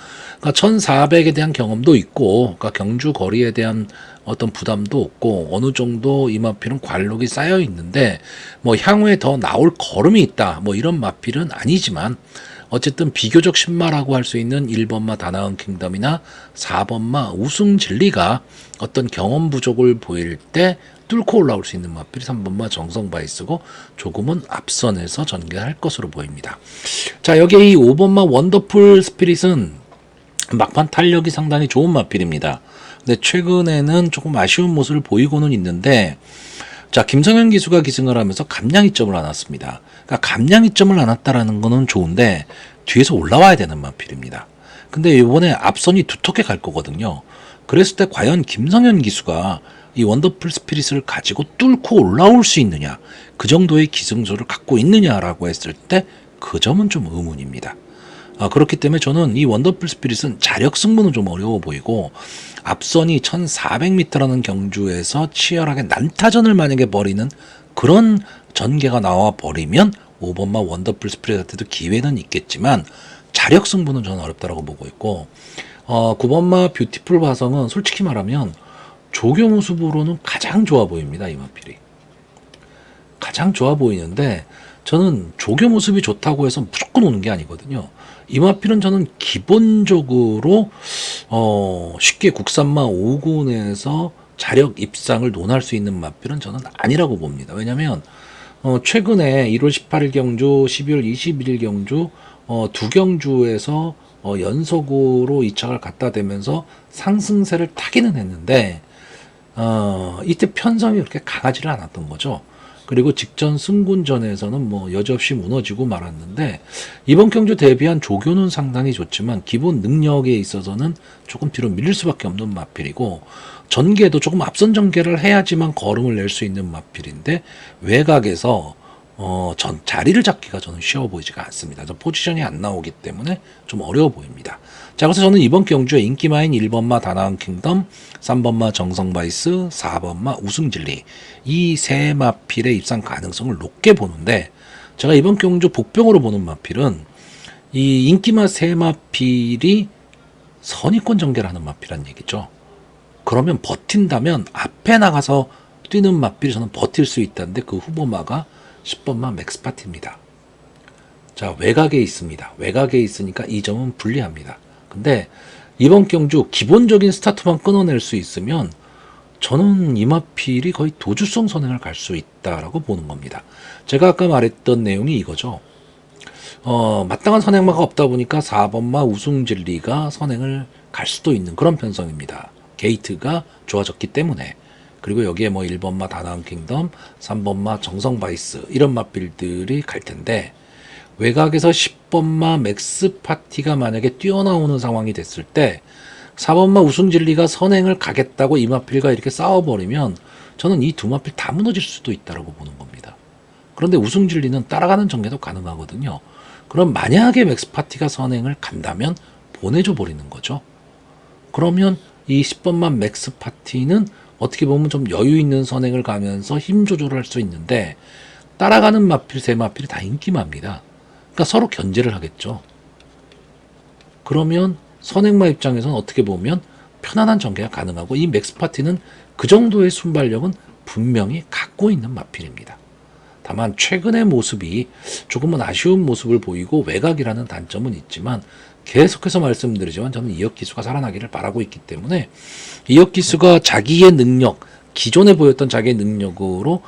그러니까 1400에 대한 경험도 있고 그러니까 경주 거리에 대한 어떤 부담도 없고 어느 정도 이 마필은 관록이 쌓여 있는데 뭐 향후에 더 나올 걸음이 있다 뭐 이런 마필은 아니지만 어쨌든 비교적 신마라고 할 수 있는 1번마 다나은 킹덤이나 4번마 우승진리가 어떤 경험 부족을 보일 때 뚫고 올라올 수 있는 마필이 3번마 정성바이스고 조금은 앞선에서 전개할 것으로 보입니다. 자, 여기에 이 5번마 원더풀 스피릿은 막판 탄력이 상당히 좋은 마필입니다. 근데 최근에는 조금 아쉬운 모습을 보이고는 있는데 자, 김성현 기수가 기승을 하면서 감량 이점을 안 왔습니다. 그러니까 감량 이점을 안 왔다라는 거는 좋은데 뒤에서 올라와야 되는 마필입니다. 근데 이번에 앞선이 두텁게 갈 거거든요. 그랬을 때 과연 김성현 기수가 이 원더풀 스피릿을 가지고 뚫고 올라올 수 있느냐, 그 정도의 기승조를 갖고 있느냐라고 했을 때 그 점은 좀 의문입니다. 그렇기 때문에 저는 이 원더풀 스피릿은 자력 승부는 좀 어려워 보이고 앞선이 1400m라는 경주에서 치열하게 난타전을 만약에 벌이는 그런 전개가 나와 버리면 5번마 원더풀 스피릿한테도 기회는 있겠지만 자력 승부는 저는 어렵다고 보고 있고 9번마 뷰티풀 화성은 솔직히 말하면 조교 모습으로는 가장 좋아 보입니다. 이 마필이 가장 좋아 보이는데 저는 조교 모습이 좋다고 해서 무조건 오는 게 아니거든요. 이 마필은 저는 기본적으로 쉽게 국산마 5군에서 자력 입상을 논할 수 있는 마필은 저는 아니라고 봅니다. 왜냐하면 최근에 1월 18일 경주, 12월 21일 경주 두 경주에서 연속으로 2착을 갖다 대면서 상승세를 타기는 했는데 이때 편성이 그렇게 강하지를 않았던 거죠. 그리고 직전 승군전에서는 뭐 여지없이 무너지고 말았는데 이번 경주 대비한 조교는 상당히 좋지만 기본 능력에 있어서는 조금 뒤로 밀릴 수밖에 없는 마필이고 전개도 조금 앞선 전개를 해야지만 걸음을 낼 수 있는 마필인데 외곽에서 자리를 잡기가 저는 쉬워 보이지가 않습니다. 포지션이 안 나오기 때문에 좀 어려워 보입니다. 자, 그래서 저는 이번 경주에 인기마인 1번마 다나은 킹덤, 3번마 정성바이스, 4번마 우승진리 이 세 마필의 입상 가능성을 높게 보는데 제가 이번 경주 복병으로 보는 마필은 이 인기마 세 마필이 선의권 전개를 하는 마필이란 얘기죠. 그러면 버틴다면 앞에 나가서 뛰는 마필이 저는 버틸 수 있다는데 그 후보마가 10번마 맥스파티입니다. 자, 외곽에 있습니다. 외곽에 있으니까 이 점은 불리합니다. 근데 이번 경주 기본적인 스타트만 끊어낼 수 있으면 저는 이 마필이 거의 도주성 선행을 갈 수 있다라고 보는 겁니다. 제가 아까 말했던 내용이 이거죠. 마땅한 선행마가 없다 보니까 4번마 우승진리가 선행을 갈 수도 있는 그런 편성입니다. 게이트가 좋아졌기 때문에. 그리고 여기에 뭐 1번마 다나은 킹덤, 3번마 정성바이스 이런 마필들이 갈 텐데 외곽에서 10번마 맥스 파티가 만약에 뛰어나오는 상황이 됐을 때 4번마 우승진리가 선행을 가겠다고 이 마필과 이렇게 싸워버리면 저는 이 두 마필 다 무너질 수도 있다고 보는 겁니다. 그런데 우승진리는 따라가는 전개도 가능하거든요. 그럼 만약에 맥스 파티가 선행을 간다면 보내줘 버리는 거죠. 그러면 이 10번마 맥스 파티는 어떻게 보면 좀 여유 있는 선행을 가면서 힘 조절을 할 수 있는데 따라가는 마필 세 마필이 다 인기마입니다. 그러니까 서로 견제를 하겠죠. 그러면 선행마 입장에서는 어떻게 보면 편안한 전개가 가능하고 이 맥스 파티는 그 정도의 순발력은 분명히 갖고 있는 마필입니다. 다만 최근의 모습이 조금은 아쉬운 모습을 보이고 외곽이라는 단점은 있지만 계속해서 말씀드리지만 저는 이혁기수가 살아나기를 바라고 있기 때문에 이혁기수가 자기의 능력, 기존에 보였던 자기의 능력으로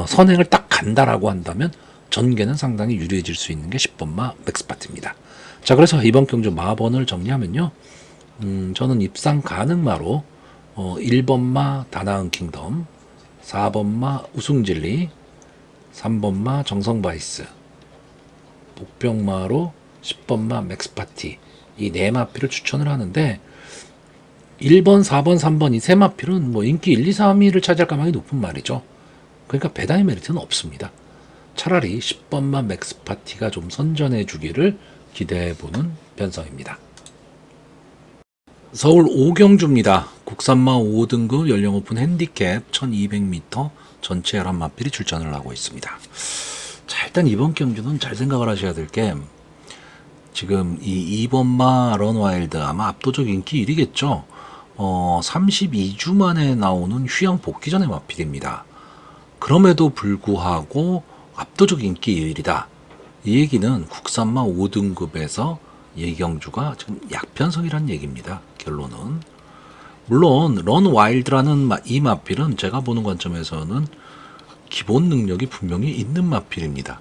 선행을 딱 간다라고 한다면 전개는 상당히 유리해질 수 있는 게 10번마 맥스파트입니다. 자, 그래서 이번 경주 마번을 정리하면요. 저는 입상 가능마로 1번마 다나은 킹덤, 4번마 우승진리, 3번마 정성바이스, 복병마로 10번마 맥스파티 이 네 마필을 추천을 하는데 1번, 4번, 3번 이 세 마필은 뭐 인기 1, 2, 3위를 차지할 가망이 높은 말이죠. 그러니까 배당의 메리트는 없습니다. 차라리 10번마 맥스파티가 좀 선전해 주기를 기대해보는 편성입니다. 서울 오경주입니다. 국산마 5등급 연령 오픈 핸디캡 1200m 전체 11마필이 출전을 하고 있습니다. 자, 일단 이번 경주는 잘 생각을 하셔야 될 게 지금 이 2번마 런와일드 아마 압도적 인기 1위겠죠. 32주 만에 나오는 휴양 복귀 전의 마필입니다. 그럼에도 불구하고 압도적 인기 1위다. 이 얘기는 국산마 5등급에서 예경주가 지금 약편성이란 얘기입니다. 결론은. 물론 런와일드라는 이 마필은 제가 보는 관점에서는 기본 능력이 분명히 있는 마필입니다.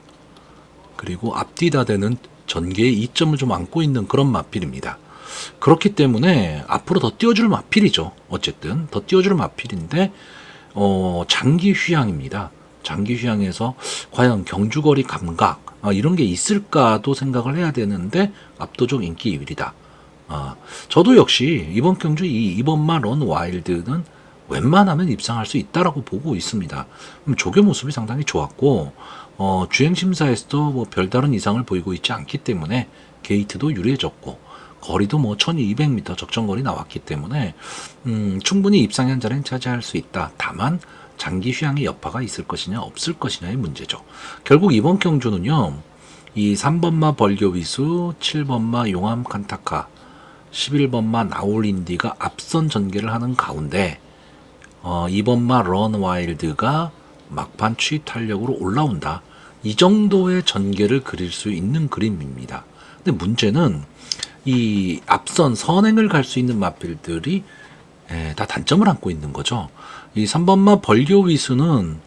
그리고 앞뒤다 되는 전개의 이점을 좀 안고 있는 그런 마필입니다. 그렇기 때문에 앞으로 더 띄워줄 마필이죠. 어쨌든 더 띄워줄 마필인데 장기 휴양입니다. 장기 휴양에서 과연 경주거리 감각 이런 게 있을까도 생각을 해야 되는데 압도적 인기 1위다. 저도 역시 이번 경주 이 2번마 런와일드는 웬만하면 입상할 수 있다라고 보고 있습니다. 조교 모습이 상당히 좋았고 주행심사에서도 뭐 별다른 이상을 보이고 있지 않기 때문에 게이트도 유리해졌고 거리도 뭐 1200m 적정거리 나왔기 때문에 충분히 입상 현자리는 차지할 수 있다. 다만 장기 휴양의 여파가 있을 것이냐 없을 것이냐의 문제죠. 결국 이번 경주는요. 이 3번마 벌교위수, 7번마 용암 칸타카, 11번마 나올인디가 앞선 전개를 하는 가운데 2번마 런와일드가 막판 추입 탄력으로 올라온다. 이 정도의 전개를 그릴 수 있는 그림입니다. 근데 문제는 이 앞선 선행을 갈 수 있는 마필들이 다 단점을 안고 있는 거죠. 이 3번마 벌교위수는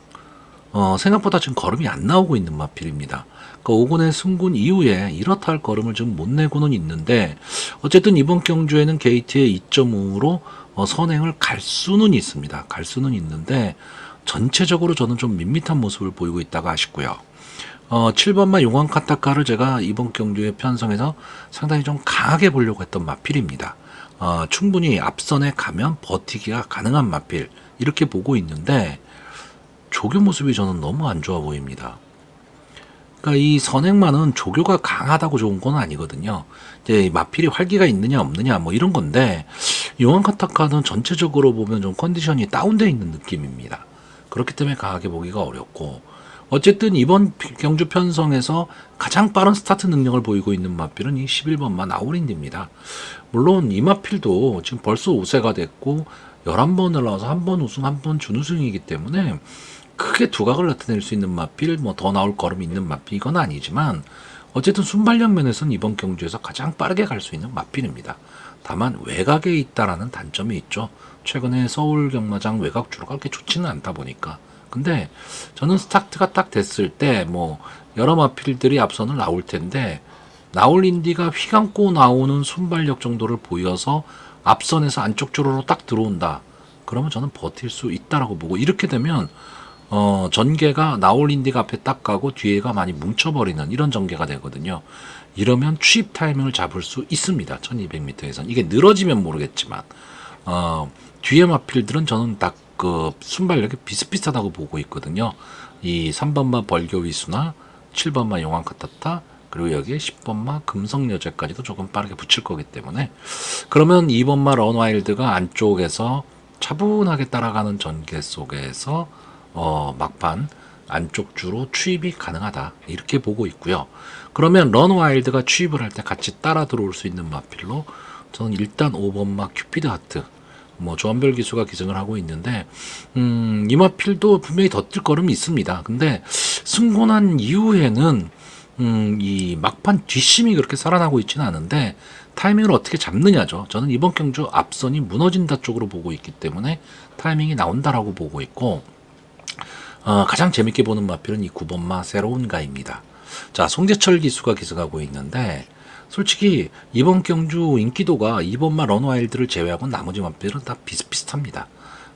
생각보다 지금 걸음이 안 나오고 있는 마필입니다. 그 5군의 승군 이후에 이렇다 할 걸음을 좀 못 내고는 있는데 어쨌든 이번 경주에는 게이트의 2.5로 선행을 갈 수는 있습니다. 갈 수는 있는데 전체적으로 저는 좀 밋밋한 모습을 보이고 있다가 아쉽고요. 7번마 용왕 카타카를 제가 이번 경주에 편성해서 상당히 좀 강하게 보려고 했던 마필입니다. 충분히 앞선에 가면 버티기가 가능한 마필 이렇게 보고 있는데 조교 모습이 저는 너무 안 좋아 보입니다. 그러니까 이 선행만은 조교가 강하다고 좋은 건 아니거든요. 이제 마필이 활기가 있느냐 없느냐 뭐 이런 건데 용왕 카타카는 전체적으로 보면 좀 컨디션이 다운되어 있는 느낌입니다. 그렇기 때문에 강하게 보기가 어렵고 어쨌든 이번 경주 편성에서 가장 빠른 스타트 능력을 보이고 있는 마필은 이 11번마 나우린드입니다. 물론 이 마필도 지금 벌써 5세가 됐고 11번을 나와서 한 번 우승, 한 번 준우승이기 때문에 크게 두각을 나타낼 수 있는 마필, 뭐 더 나올 걸음이 있는 마필 이건 아니지만 어쨌든 순발력 면에서는 이번 경주에서 가장 빠르게 갈 수 있는 마필입니다. 다만 외곽에 있다라는 단점이 있죠. 최근에 서울 경마장 외곽 주로가 그렇게 좋지는 않다 보니까. 근데 저는 스타트가 딱 됐을 때 뭐 여러 마필들이 앞선을 나올 텐데 나울인디가 휘감고 나오는 순발력 정도를 보여서 앞선에서 안쪽 주로로 딱 들어온다. 그러면 저는 버틸 수 있다라고 보고 이렇게 되면 전개가 나올인디가 앞에 딱 가고 뒤에가 많이 뭉쳐버리는 이런 전개가 되거든요. 이러면 추입 타이밍을 잡을 수 있습니다. 1200m에선. 이게 늘어지면 모르겠지만 뒤에 마필들은 저는 딱 그 순발력이 비슷비슷하다고 보고 있거든요. 이 3번마 벌교위수나 7번마 용왕카타타 그리고 여기에 10번마 금성여제까지도 조금 빠르게 붙일 거기 때문에 그러면 2번마 런와일드가 안쪽에서 차분하게 따라가는 전개 속에서 막판 안쪽 주로 추입이 가능하다 이렇게 보고 있고요. 그러면 런와일드가 추입을 할 때 같이 따라 들어올 수 있는 마필로 저는 일단 5번마 큐피드 하트 뭐 조한별 기수가 기승을 하고 있는데 이 마필도 분명히 더 뛸 걸음이 있습니다. 근데 승곤한 이후에는 이 막판 뒷심이 그렇게 살아나고 있지는 않은데 타이밍을 어떻게 잡느냐죠. 저는 이번 경주 앞선이 무너진다 쪽으로 보고 있기 때문에 타이밍이 나온다라고 보고 있고 가장 재밌게 보는 마필은 이 9번마 새로운 가입니다. 자, 송재철 기수가 기승하고 있는데 솔직히 이번 경주 인기도가 2번마 런와일드를 제외하고 나머지 마필은 다 비슷비슷합니다.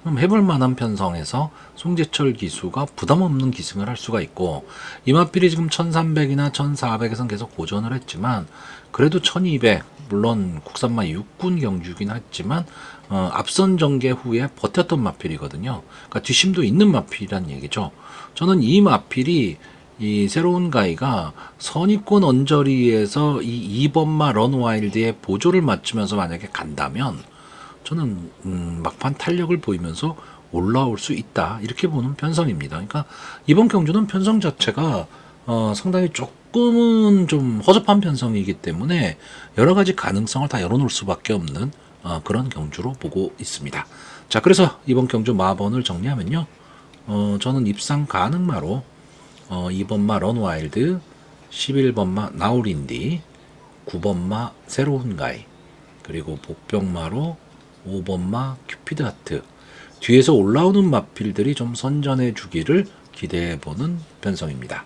그럼 해볼 만한 편성에서 송재철 기수가 부담 없는 기승을 할 수가 있고 이 마필이 지금 1300이나 1400에선 계속 고전을 했지만 그래도 1200 물론 국산마 6군 경주긴 했지만 앞선 전개 후에 버텼던 마필이거든요. 그러니까 뒷심도 있는 마필이란 얘기죠. 저는 이 마필이 이 새로운 가이가 선입권 언저리에서 이 2번마 런와일드의 보조를 맞추면서 만약에 간다면 저는 막판 탄력을 보이면서 올라올 수 있다 이렇게 보는 편성입니다. 그러니까 이번 경주는 편성 자체가 상당히 조금은 좀 허접한 편성이기 때문에 여러 가지 가능성을 다 열어놓을 수밖에 없는 그런 경주로 보고 있습니다. 자, 그래서 이번 경주 마번을 정리하면요, 저는 입상 가능마로 2번마 런와일드, 11번마 나우린디, 9번마 새로운 가이, 그리고 복병마로 5번마 큐피드 하트 뒤에서 올라오는 마필들이 좀 선전해 주기를 기대해보는 편성입니다.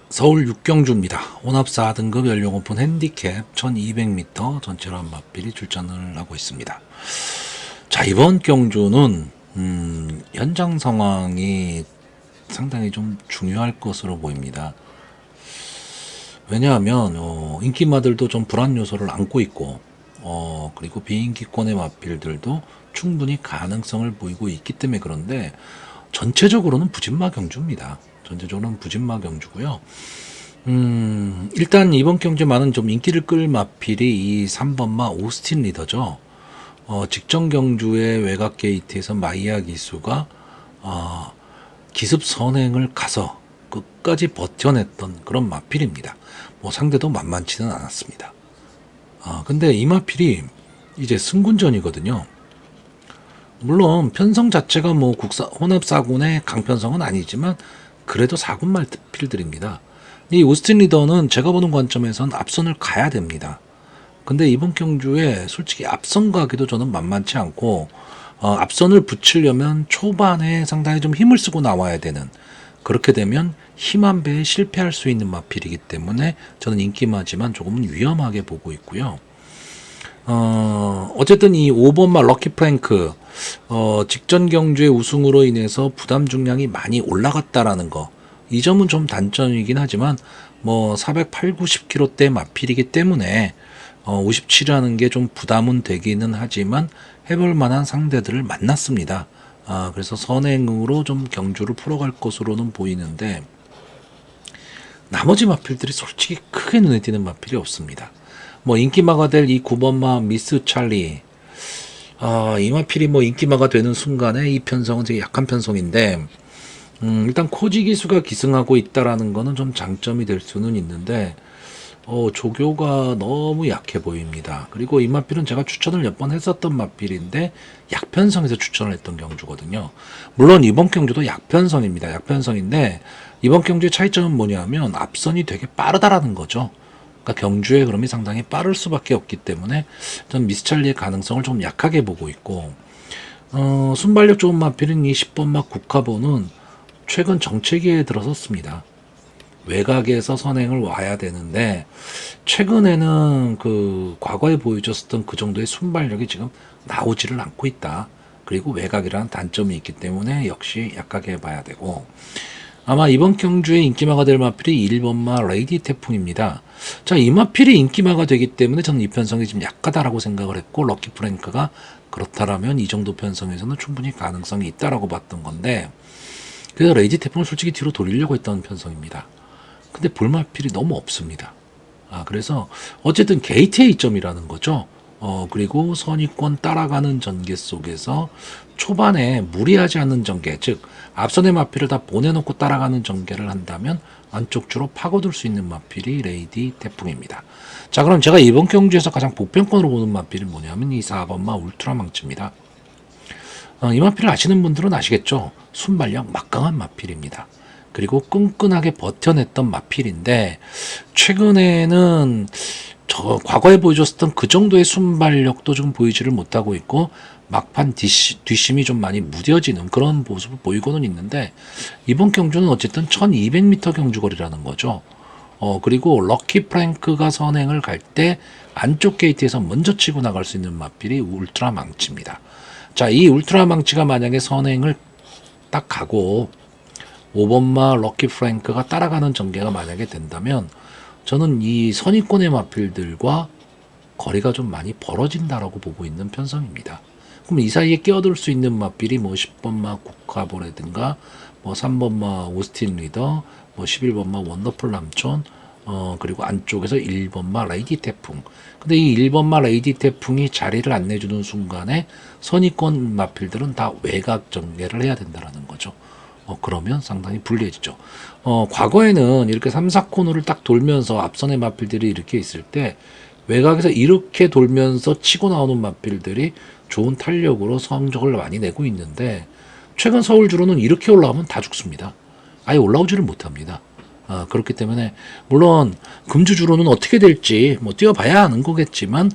서울 6경주입니다. 혼합 4등급 연령 오픈 핸디캡 1200m 전체로 한 마필이 출전을 하고 있습니다. 자, 이번 경주는 현장 상황이 상당히 좀 중요할 것으로 보입니다. 왜냐하면 인기마들도 좀 불안 요소를 안고 있고 그리고 비인기권의 마필들도 충분히 가능성을 보이고 있기 때문에 그런데 전체적으로는 부진마 경주입니다. 전체적으로는 부진마 경주고요. 일단 이번 경주만은 좀 인기를 끌 마필이 이 3번마 오스틴 리더죠. 직전 경주의 외곽 게이트에서 마이야 기수가 기습 선행을 가서 끝까지 버텨냈던 그런 마필입니다. 뭐 상대도 만만치는 않았습니다. 근데 이 마필이 이제 승군전이거든요. 물론 편성 자체가 뭐 혼합 4군의 강편성은 아니지만 그래도 4군 마필들입니다. 이 오스틴 리더는 제가 보는 관점에선 앞선을 가야 됩니다. 근데 이번 경주에 솔직히 앞선 가기도 저는 만만치 않고 앞선을 붙이려면 초반에 상당히 좀 힘을 쓰고 나와야 되는, 그렇게 되면 힘 한 배에 실패할 수 있는 마필이기 때문에 저는 인기마지만 조금은 위험하게 보고 있고요. 어쨌든 이 5번마 럭키 프랭크 직전 경주의 우승으로 인해서 부담 중량이 많이 올라갔다라는 거. 이 점은 좀 단점이긴 하지만 뭐 408, 90kg대 마필이기 때문에 57이라는 게 좀 부담은 되기는 하지만 해볼 만한 상대들을 만났습니다. 그래서 선행으로 좀 경주를 풀어갈 것으로는 보이는데 나머지 마필들이 솔직히 크게 눈에 띄는 마필이 없습니다. 뭐 인기마가 될 이 9번마 미스 찰리, 이 마필이 뭐 인기마가 되는 순간에 이 편성은 되게 약한 편성인데 일단 코지 기수가 기승하고 있다라는 거는 좀 장점이 될 수는 있는데 조교가 너무 약해 보입니다. 그리고 이 마필은 제가 추천을 몇 번 했었던 마필인데 약편성에서 추천을 했던 경주거든요. 물론 이번 경주도 약편성입니다. 약편성인데 이번 경주의 차이점은 뭐냐면 앞선이 되게 빠르다라는 거죠. 그러니까 경주의 흐름이 상당히 빠를 수밖에 없기 때문에 전 미스찰리의 가능성을 좀 약하게 보고 있고 순발력 좋은 마필인 이 10번마 국카보는 최근 정체기에 들어섰습니다. 외곽에서 선행을 와야 되는데 최근에는 그 과거에 보여줬었던 그 정도의 순발력이 지금 나오지를 않고 있다. 그리고 외곽이라는 단점이 있기 때문에 역시 약하게 봐야 되고 아마 이번 경주의 인기마가 될 마필이 1번마 레이디 태풍입니다. 자, 이 마필이 인기마가 되기 때문에 저는 이 편성이 좀 약하다라고 생각을 했고 럭키 프랭크가 그렇다라면 이 정도 편성에서는 충분히 가능성이 있다라고 봤던 건데 그래서 레이디 태풍을 솔직히 뒤로 돌리려고 했던 편성입니다. 근데 불마필이 너무 없습니다. 그래서 어쨌든 게이트 A점이라는 거죠. 그리고 선입권 따라가는 전개 속에서 초반에 무리하지 않는 전개, 즉 앞선의 마필을 다 보내놓고 따라가는 전개를 한다면 안쪽 주로 파고들 수 있는 마필이 레이디 태풍입니다. 자, 그럼 제가 이번 경주에서 가장 보편권으로 보는 마필이 뭐냐면 이 4번마 울트라망치입니다. 이 마필을 아시는 분들은 아시겠죠? 순발력 막강한 마필입니다. 그리고 끈끈하게 버텨냈던 마필인데 최근에는 과거에 보여줬었던 그 정도의 순발력도 좀 보이지를 못하고 있고 막판 뒷심이 좀 많이 무뎌지는 그런 모습을 보이고는 있는데 이번 경주는 어쨌든 1200m 경주거리라는 거죠. 그리고 럭키 프랭크가 선행을 갈 때 안쪽 게이트에서 먼저 치고 나갈 수 있는 마필이 울트라 망치입니다. 자, 이 울트라 망치가 만약에 선행을 딱 가고 5번마 럭키 프랭크가 따라가는 전개가 만약에 된다면 저는 이 선입권의 마필들과 거리가 좀 많이 벌어진다라고 보고 있는 편성입니다. 그럼 이 사이에 끼어들 수 있는 마필이 뭐 10번마 국카보라든가 뭐 3번마 오스틴 리더, 뭐 11번마 원더풀 남촌, 그리고 안쪽에서 1번마 레이디 태풍. 근데 이 1번마 레이디 태풍이 자리를 안 내주는 순간에 선입권 마필들은 다 외곽 전개를 해야 된다라는 거죠. 그러면 상당히 불리해지죠. 과거에는 이렇게 3, 4코너를 딱 돌면서 앞선의 마필들이 이렇게 있을 때 외곽에서 이렇게 돌면서 치고 나오는 마필들이 좋은 탄력으로 성적을 많이 내고 있는데 최근 서울주로는 이렇게 올라오면 다 죽습니다. 아예 올라오지를 못합니다. 그렇기 때문에 물론 금주주로는 어떻게 될지 뭐 뛰어봐야 아는 거겠지만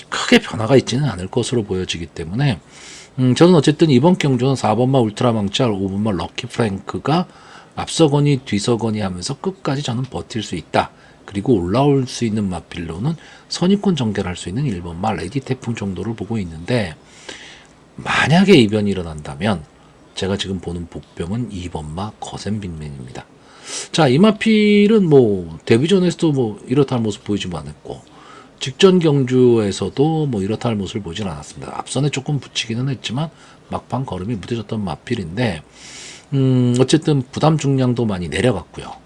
크게 변화가 있지는 않을 것으로 보여지기 때문에 저는 어쨌든 이번 경주는 4번마 울트라망치알 5번마 럭키 프랭크가 앞서거니 뒤서거니 하면서 끝까지 저는 버틸 수 있다. 그리고 올라올 수 있는 마필로는 선입권 전개를 할 수 있는 1번마 레이디 태풍 정도를 보고 있는데 만약에 이변이 일어난다면 제가 지금 보는 복병은 2번마 거센 빅맨입니다. 자, 이 마필은 뭐 데뷔전에서도 뭐 이렇다 할 모습 보이지 않았고 직전 경주에서도 뭐 이렇다 할 모습을 보진 않았습니다. 앞선에 조금 붙이기는 했지만 막판 걸음이 무뎌졌던 마필인데 어쨌든 부담 중량도 많이 내려갔고요.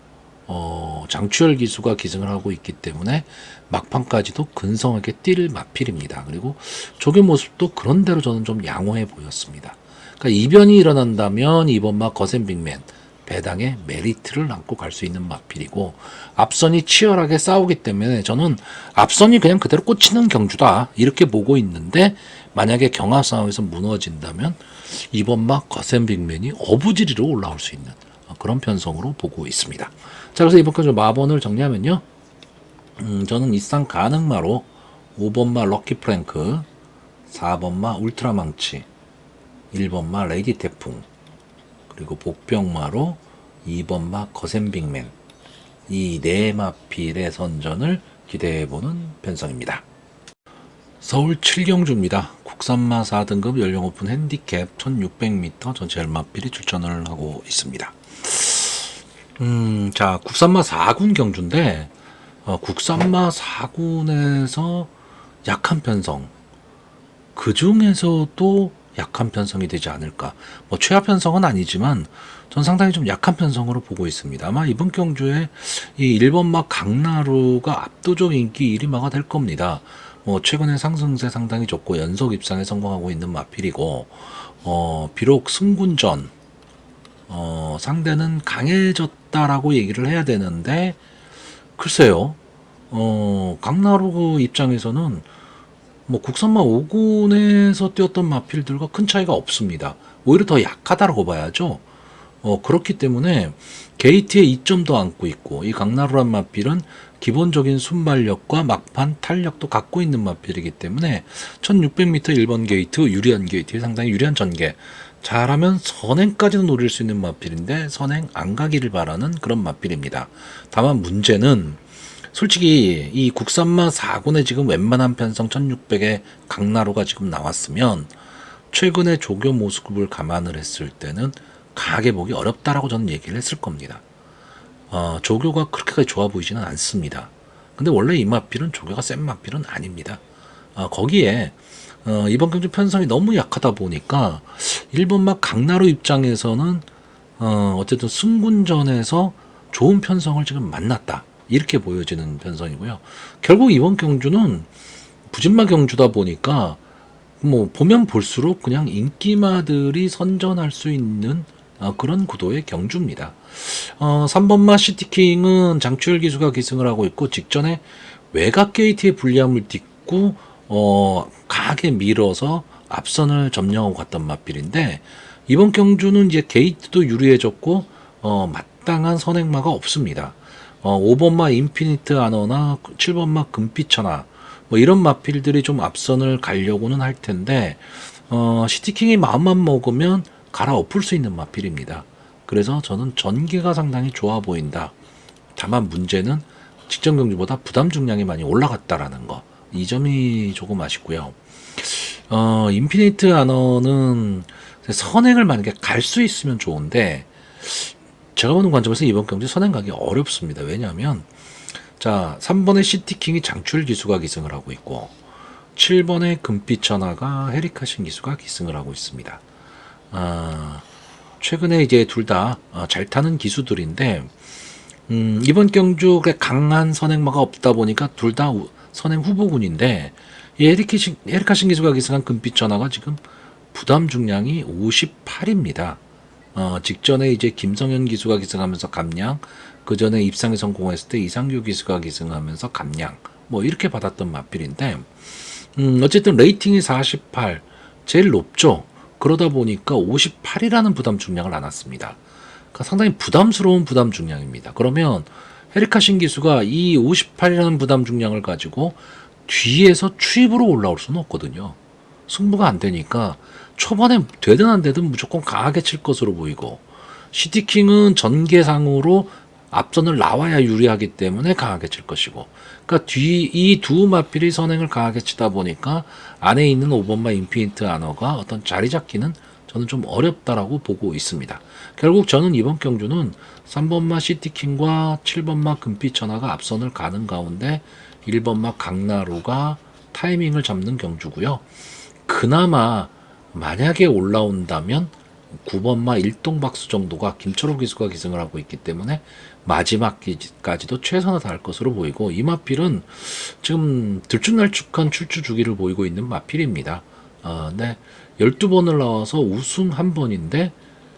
장추열 기수가 기승을 하고 있기 때문에 막판까지도 근성하게 뛸 마필입니다. 그리고 조교 모습도 그런대로 저는 좀 양호해 보였습니다. 그러니까 이변이 일어난다면 이번마 거센 빅맨 배당의 메리트를 안고 갈 수 있는 마필이고 앞선이 치열하게 싸우기 때문에 저는 앞선이 그냥 그대로 꽂히는 경주다 이렇게 보고 있는데 만약에 경합 상황에서 무너진다면 이번마 거센 빅맨이 어부지리로 올라올 수 있는 그런 편성으로 보고 있습니다. 자, 그래서 이번 경주 마번을 정리하면요. 저는 이상 가능마로 5번마 럭키 프랭크, 4번마 울트라망치, 1번마 레이디 태풍, 그리고 복병마로 2번마 거센 빅맨 이 네 마필의 선전을 기대해보는 편성입니다. 서울 7경주입니다. 국산마 4등급 연령 오픈 핸디캡 1600m 전체 연마필이 출전을 하고 있습니다. 자, 국산마 4군 경주인데, 국산마 4군에서 약한 편성, 그 중에서도 약한 편성이 되지 않을까. 뭐 최하 편성은 아니지만 전 상당히 좀 약한 편성으로 보고 있습니다. 아마 이번 경주에 이 1번마 강나루가 압도적 인기 1위마가 될 겁니다. 뭐 최근에 상승세 상당히 좋고 연속 입상에 성공하고 있는 마필이고, 비록 승군전 상대는 강해졌다라고 얘기를 해야 되는데, 글쎄요, 강나루 입장에서는 뭐 국산마 5군에서 뛰었던 마필들과 큰 차이가 없습니다. 오히려 더 약하다라고 봐야죠. 그렇기 때문에 게이트에 이점도 안고 있고, 이 강나루란 마필은 기본적인 순발력과 막판 탄력도 갖고 있는 마필이기 때문에 1600m 1번 게이트, 유리한 게이트에 상당히 유리한 전개, 잘하면 선행까지도 노릴 수 있는 마필인데 선행 안 가기를 바라는 그런 마필입니다. 다만 문제는 솔직히 이 국산마 4군에 지금 웬만한 편성 1600의 강나루가 지금 나왔으면 최근의 조교 모습을 감안을 했을 때는 강하게 보기 어렵다라고 저는 얘기를 했을 겁니다. 조교가 그렇게까지 좋아 보이지는 않습니다. 근데 원래 이 마필은 조교가 센 마필은 아닙니다. 거기에 이번 경주 편성이 너무 약하다 보니까 1번마 강나루 입장에서는 어쨌든 승군전에서 좋은 편성을 지금 만났다, 이렇게 보여지는 편성이고요. 결국 이번 경주는 부진마 경주다 보니까 뭐 보면 볼수록 그냥 인기마들이 선전할 수 있는 그런 구도의 경주입니다. 3번마 시티킹은 장추열 기수가 기승을 하고 있고, 직전에 외곽 게이트의 불리함을 딛고 강하게 밀어서 앞선을 점령하고 갔던 마필인데, 이번 경주는 이제 게이트도 유리해졌고 마땅한 선행마가 없습니다. 5번마 인피니트 아너나 7번마 금빛천하, 뭐 이런 마필들이 좀 앞선을 가려고는 할 텐데, 시티킹이 마음만 먹으면 갈아엎을 수 있는 마필입니다. 그래서 저는 전개가 상당히 좋아 보인다. 다만 문제는 직전 경주보다 부담 중량이 많이 올라갔다라는 거, 이 점이 조금 아쉽고요. 인피니트 아너는 선행을 만약에 갈 수 있으면 좋은데, 제가 보는 관점에서 이번 경주 선행 가기 어렵습니다. 왜냐하면 자, 3번의 시티킹이 장출 기수가 기승을 하고 있고, 7번의 금빛천하가 헤리카신 기수가 기승을 하고 있습니다. 최근에 이제 둘 다 잘 타는 기수들인데, 이번 경주에 강한 선행마가 없다 보니까 둘 다 선행 후보군인데, 이 헤리카신 기수가 기승한 금빛천하가 지금 부담 중량이 58입니다. 직전에 이제 김성현 기수가 기승하면서 감량, 그 전에 입상에 성공했을 때 이상규 기수가 기승하면서 감량, 뭐 이렇게 받았던 마필인데, 어쨌든 레이팅이 48, 제일 높죠. 그러다 보니까 58이라는 부담 중량을 안았습니다. 그러니까 상당히 부담스러운 부담 중량입니다. 그러면 헤리카신 기수가 이 58이라는 부담 중량을 가지고 뒤에서 추입으로 올라올 수는 없거든요. 승부가 안 되니까 초반에 되든 안 되든 무조건 강하게 칠 것으로 보이고, 시티킹은 전개상으로 앞선을 나와야 유리하기 때문에 강하게 칠 것이고, 그러니까 이 두 마필이 선행을 강하게 치다 보니까 안에 있는 5번마 인피니트 아너가 어떤 자리 잡기는 저는 좀 어렵다라고 보고 있습니다. 결국 저는 이번 경주는 3번마 시티킹과 7번마 금빛천하가 앞선을 가는 가운데 1번마 강나루가 타이밍을 잡는 경주고요. 그나마 만약에 올라온다면 9번마 일동박수 정도가 김철호 기수가 기승을 하고 있기 때문에 마지막까지도 최선을 다할 것으로 보이고, 이 마필은 지금 들쭉날쭉한 출주 주기를 보이고 있는 마필입니다. 네, 12번을 나와서 우승 1번인데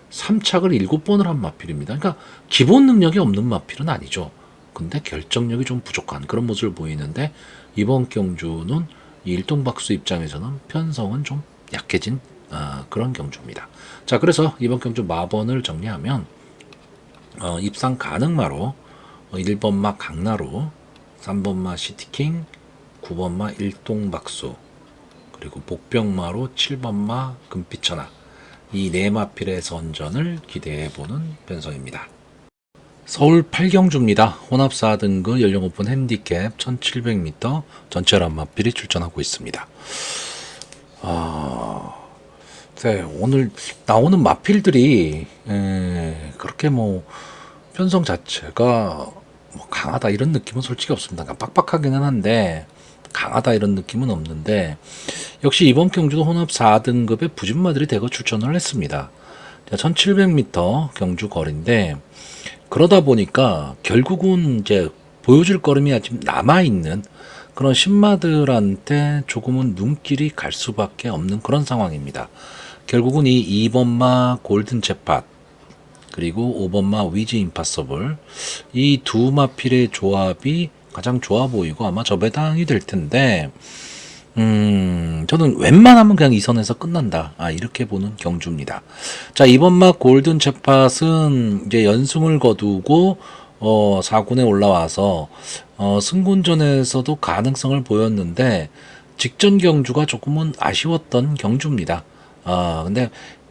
3착을 7번을 한 마필입니다. 그러니까 기본 능력이 없는 마필은 아니죠. 근데 결정력이 좀 부족한 그런 모습을 보이는데, 이번 경주는 이 일동박수 입장에서는 편성은 좀 약해진 그런 경주입니다. 자, 그래서 이번 경주 마번을 정리하면 입상 가능마로 1번마 강나루, 3번마 시티킹, 9번마 일동박수, 그리고 복병마로 7번마 금빛천하, 이 네 마필의 선전을 기대해보는 편성입니다. 서울 8경주입니다. 혼합 4등급 연령 오픈 핸디캡 1700m 전체 연마필이 출전하고 있습니다. 아, 네, 오늘 나오는 마필들이 그렇게 뭐 편성 자체가 뭐 강하다 이런 느낌은 솔직히 없습니다. 그러니까 빡빡하기는 한데 강하다 이런 느낌은 없는데 역시 이번 경주도 혼합 4등급의 부진마들이 대거 출전을 했습니다. 1700m 경주 거리인데 그러다 보니까 결국은 이제 보여줄 걸음이 아직 남아있는 그런 신마들한테 조금은 눈길이 갈 수밖에 없는 그런 상황입니다. 결국은 이 2번마 골든 jet팟 그리고 5번마 위즈 임파서블 이 두 마필의 조합이 가장 좋아 보이고 아마 저배당이 될 텐데 저는 웬만하면 그냥 이 선에서 끝난다. 이렇게 보는 경주입니다. 자, 이번 막 골든 챗팟은 이제 연승을 거두고 4군에 올라와서 승군전에서도 가능성을 보였는데 직전 경주가 조금은 아쉬웠던 경주입니다. 근데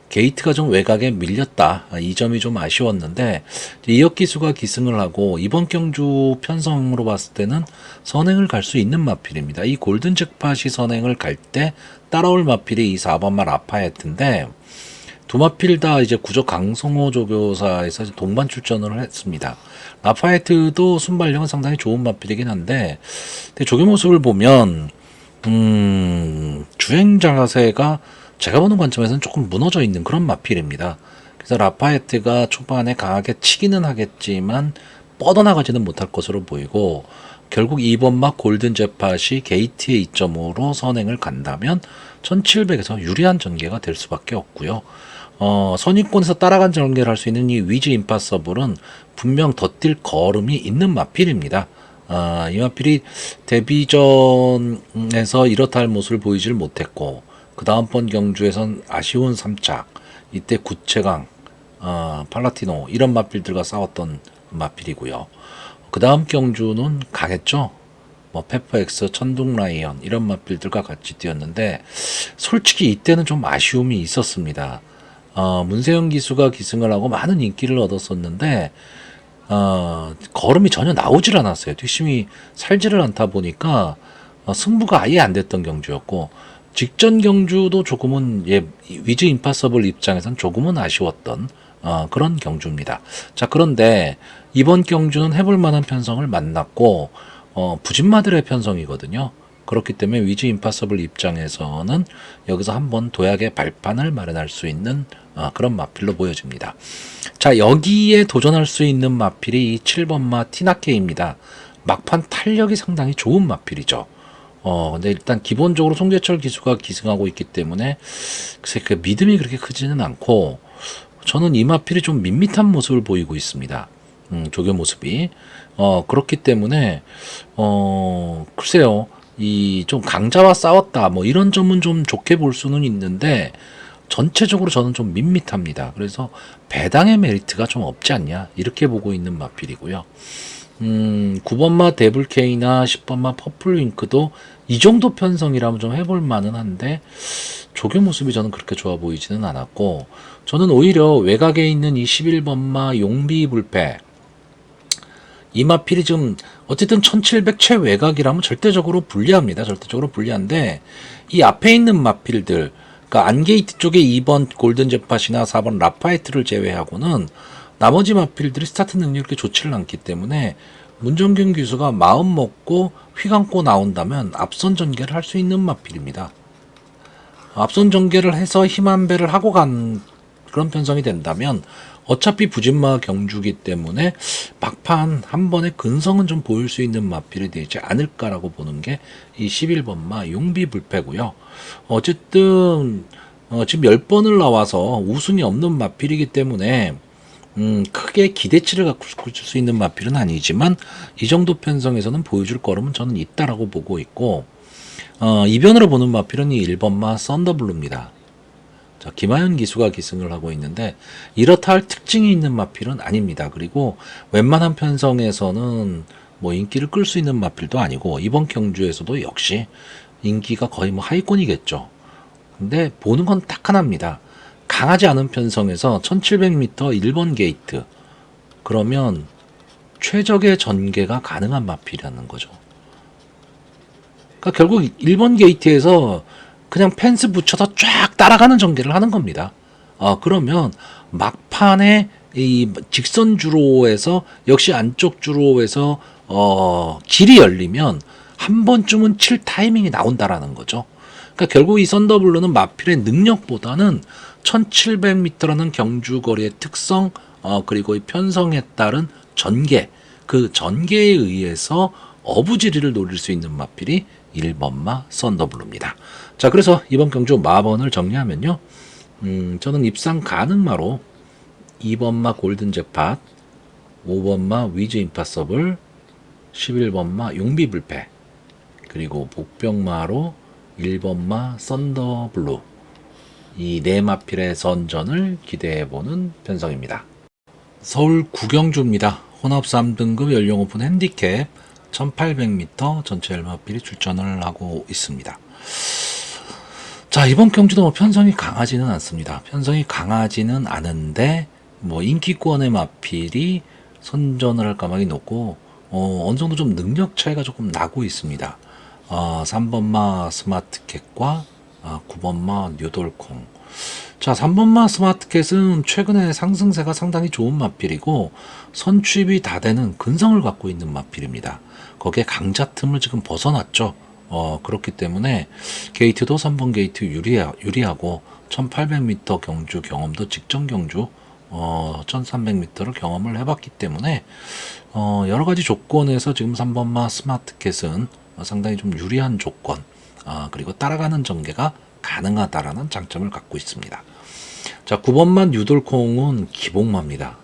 게이트가 좀 외곽에 밀렸다. 이 점이 좀 아쉬웠는데 이역기수가 기승을 하고 이번 경주 편성으로 봤을 때는 선행을 갈 수 있는 마필입니다. 이 골든 잭팟이 선행을 갈 때 따라올 마필이 이 4번마 라파에트인데 두 마필 다 이제 구조 강성호 조교사에서 동반 출전을 했습니다. 라파에트도 순발력은 상당히 좋은 마필이긴 한데 조교 모습을 보면 주행 자세가 제가 보는 관점에서는 조금 무너져 있는 그런 마필입니다. 그래서 라파에트가 초반에 강하게 치기는 하겠지만 뻗어나가지는 못할 것으로 보이고 결국 2번마 골든 젯팟이 게이트의 이점으로 선행을 간다면 1700에서 유리한 전개가 될 수밖에 없고요. 선위권에서 따라간 전개를 할 수 있는 이 위즈 임파서블은 분명 더 뛸 걸음이 있는 마필입니다. 이 마필이 데뷔전에서 이렇다 할 모습을 보이질 못했고 그 다음번 경주에선 아쉬운 3착 이때 구체강 팔라티노 이런 마필들과 싸웠던 마필이고요. 그 다음 경주는 강했죠. 뭐 페퍼엑스, 천둥라이언 이런 마필들과 같이 뛰었는데 솔직히 이때는 좀 아쉬움이 있었습니다. 문세영 기수가 기승을 하고 많은 인기를 얻었었는데 걸음이 전혀 나오질 않았어요. 뒷심이 살지를 않다 보니까 승부가 아예 안 됐던 경주였고 직전 경주도 조금은 위즈 임파서블 입장에선 조금은 아쉬웠던 그런 경주입니다. 자, 그런데 이번 경주는 해볼 만한 편성을 만났고 부진마들의 편성이거든요. 그렇기 때문에 위즈 임파서블 입장에서는 여기서 한번 도약의 발판을 마련할 수 있는 그런 마필로 보여집니다. 자, 여기에 도전할 수 있는 마필이 이 7번마 티나케입니다. 막판 탄력이 상당히 좋은 마필이죠. 근데 일단 기본적으로 송재철 기수가 기승하고 있기 때문에 글쎄 그 믿음이 그렇게 크지는 않고 저는 이 마필이 좀 밋밋한 모습을 보이고 있습니다. 조교 모습이. 그렇기 때문에 글쎄요. 이 좀 강자와 싸웠다 뭐 이런 점은 좀 좋게 볼 수는 있는데 전체적으로 저는 좀 밋밋합니다. 그래서 배당의 메리트가 좀 없지 않냐 이렇게 보고 있는 마필이고요. 9번마 데블케이나 10번마 퍼플윙크도 이 정도 편성이라면 좀 해볼 만은 한데 조교 모습이 저는 그렇게 좋아 보이지는 않았고 저는 오히려 외곽에 있는 이 11번마 용비불패 이 마필이 좀 어쨌든 1700 최외곽이라면 절대적으로 불리합니다. 절대적으로 불리한데 이 앞에 있는 마필들 그러니까 안게이트 쪽에 2번 골든 젯팟이나 4번 라파에트를 제외하고는 나머지 마필들이 스타트 능력이 그렇게 좋지는 않기 때문에 문정균 기수가 마음 먹고 휘감고 나온다면 앞선 전개를 할 수 있는 마필입니다. 앞선 전개를 해서 힘 한 배를 하고 간 그런 편성이 된다면 어차피 부진마 경주기 때문에 막판 한 번에 근성은 좀 보일 수 있는 마필이 되지 않을까라고 보는 게 이 11번마 용비불패고요. 어쨌든 지금 10번을 나와서 우승이 없는 마필이기 때문에 크게 기대치를 갖고 줄 수 있는 마필은 아니지만 이 정도 편성에서는 보여줄 거름은 저는 있다라고 보고 있고 이변으로 보는 마필은 이 1번마 썬더블루입니다. 자, 김하연 기수가 기승을 하고 있는데 이렇다 할 특징이 있는 마필은 아닙니다. 그리고 웬만한 편성에서는 뭐 인기를 끌 수 있는 마필도 아니고 이번 경주에서도 역시 인기가 거의 뭐 하위권이겠죠. 근데 보는 건 딱 하나입니다. 강하지 않은 편성에서 1700m 1번 게이트 그러면 최적의 전개가 가능한 마필이라는 거죠. 그러니까 결국 1번 게이트에서 그냥 펜스 붙여서 쫙 따라가는 전개를 하는 겁니다. 그러면 막판에 이 직선 주로에서 역시 안쪽 주로에서 길이 열리면 한 번쯤은 칠 타이밍이 나온다라는 거죠. 그러니까 결국 이 썬더블루는 마필의 능력보다는 1700m라는 경주거리의 특성, 그리고 이 편성에 따른 전개, 그 전개에 의해서 어부지리를 노릴 수 있는 마필이 1번마 썬더블루입니다. 자, 그래서 이번 경주 마번을 정리하면요. 저는 입상 가능마로 2번마 골든 잭팟, 5번마 위즈 임파서블, 11번마 용비불패, 그리고 복병마로 1번마 썬더블루, 이 네 마필의 선전을 기대해보는 편성입니다. 서울 구경주입니다. 혼합 3등급 연령 오픈 핸디캡 1800m 전체 1마필이 출전을 하고 있습니다. 자, 이번 경주도 뭐 편성이 강하지는 않습니다. 편성이 강하지는 않은데 뭐 인기권의 마필이 선전을 할 가망이 높고 어느 정도 좀 능력 차이가 조금 나고 있습니다. 3번마 스마트캣과 9번마 뉴돌콩. 자, 3번마 스마트캣은 최근에 상승세가 상당히 좋은 마필이고 선취입이 다 되는 근성을 갖고 있는 마필입니다. 거기에 강자 틈을 지금 벗어났죠. 그렇기 때문에 게이트도 3번 게이트 유리하고 1800m 경주 경험도 직전 경주 1300m를 경험을 해봤기 때문에 여러가지 조건에서 지금 3번마 스마트캣은 상당히 좀 유리한 조건, 그리고 따라가는 전개가 가능하다라는 장점을 갖고 있습니다. 자, 9번만 유돌콩은 기복마입니다.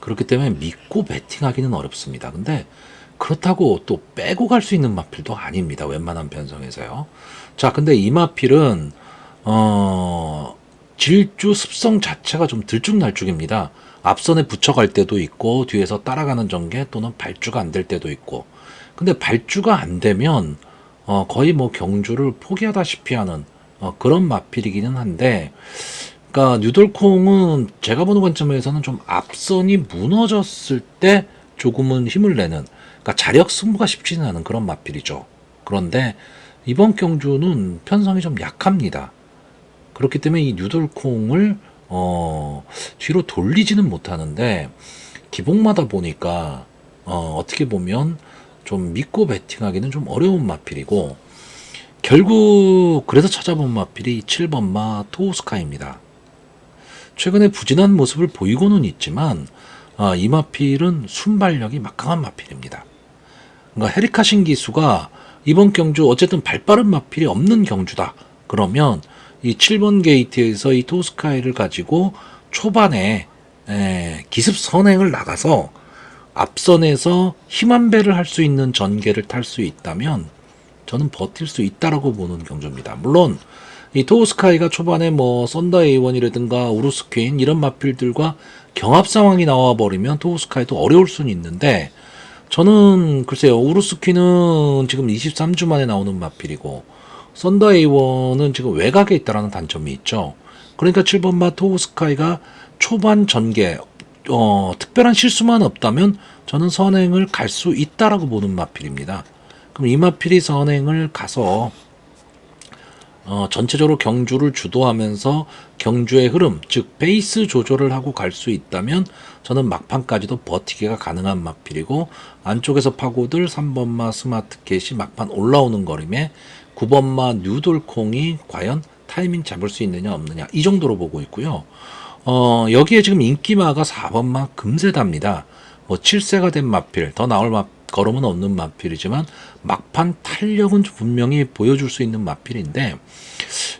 그렇기 때문에 믿고 배팅하기는 어렵습니다. 근데 그렇다고 또 빼고 갈 수 있는 마필도 아닙니다. 웬만한 편성에서요. 자, 근데 이 마필은 질주 습성 자체가 좀 들쭉날쭉입니다. 앞선에 붙여갈 때도 있고 뒤에서 따라가는 전개 또는 발주가 안 될 때도 있고, 근데 발주가 안 되면 거의 뭐 경주를 포기하다시피 하는 그런 마필이기는 한데, 그러니까 뉴돌콩은 제가 보는 관점에서는 좀 앞선이 무너졌을 때 조금은 힘을 내는, 그러니까 자력 승부가 쉽지는 않은 그런 마필이죠. 그런데 이번 경주는 편성이 좀 약합니다. 그렇기 때문에 이 뉴돌콩을 뒤로 돌리지는 못하는데 기복마다 보니까 어떻게 보면 좀 믿고 배팅하기는 좀 어려운 마필이고, 결국 그래서 찾아본 마필이 7번마 토우스카입니다. 최근에 부진한 모습을 보이고는 있지만 이 마필은 순발력이 막강한 마필입니다. 그러니까 헤리카신 기수가 이번 경주 어쨌든 발빠른 마필이 없는 경주다. 그러면 이 7번 게이트에서 이 토우스카이를 가지고 초반에 기습 선행을 나가서 앞선에서 힘 한 배를 할 수 있는 전개를 탈 수 있다면 저는 버틸 수 있다라고 보는 경주입니다. 물론 이 토우스카이가 초반에 뭐 썬더 A1이라든가 우루스 퀸 이런 마필들과 경합 상황이 나와버리면 토우스카이도 어려울 수는 있는데, 저는 글쎄요, 우루스 퀸은 지금 23주 만에 나오는 마필이고 썬더 A1은 지금 외곽에 있다라는 단점이 있죠. 그러니까 7번마 토우스카이가 초반 전개 특별한 실수만 없다면 저는 선행을 갈 수 있다라고 보는 마필입니다. 그럼 이 마필이 선행을 가서 전체적으로 경주를 주도하면서 경주의 흐름, 즉 페이스 조절을 하고 갈 수 있다면 저는 막판까지도 버티기가 가능한 마필이고, 안쪽에서 파고들 3번마 스마트캣이 막판 올라오는 거림에 9번마 뉴돌콩이 과연 타이밍 잡을 수 있느냐 없느냐 이 정도로 보고 있고요. 여기에 지금 인기마가 4번마 금세다입니다. 뭐 7세가 된 마필, 더 나올 걸음은 없는 마필이지만 막판 탄력은 분명히 보여줄 수 있는 마필인데,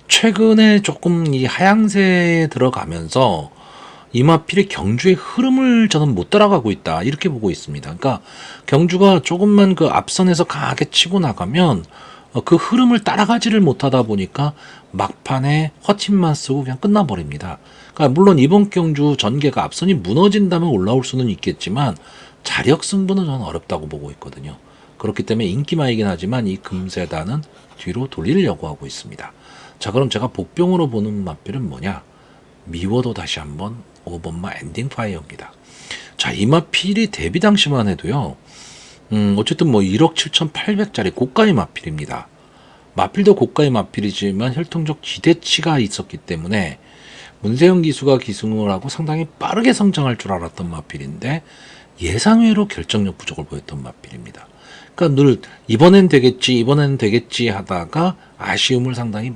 최근에 조금 이 하향세에 들어가면서 이 마필의 경주의 흐름을 저는 못 따라가고 있다 이렇게 보고 있습니다. 그러니까 경주가 조금만 그 앞선에서 강하게 치고 나가면 그 흐름을 따라가지를 못하다 보니까 막판에 허팀만 쓰고 그냥 끝나버립니다. 그러니까 물론 이번 경주 전개가 앞선이 무너진다면 올라올 수는 있겠지만 자력 승부는 저는 어렵다고 보고 있거든요. 그렇기 때문에 인기마이긴 하지만 이 금세단은 뒤로 돌리려고 하고 있습니다. 자, 그럼 제가 복병으로 보는 마필은 뭐냐? 미워도 다시 한번 5번마 엔딩 파이어입니다. 자, 이 마필이 데뷔 당시만 해도요, 어쨌든 뭐 1억 7,800짜리 고가의 마필입니다. 마필도 고가의 마필이지만 혈통적 기대치가 있었기 때문에 문세영 기수가 기승을 하고 상당히 빠르게 성장할 줄 알았던 마필인데 예상외로 결정력 부족을 보였던 마필입니다. 그러니까 늘 이번엔 되겠지 하다가 아쉬움을 상당히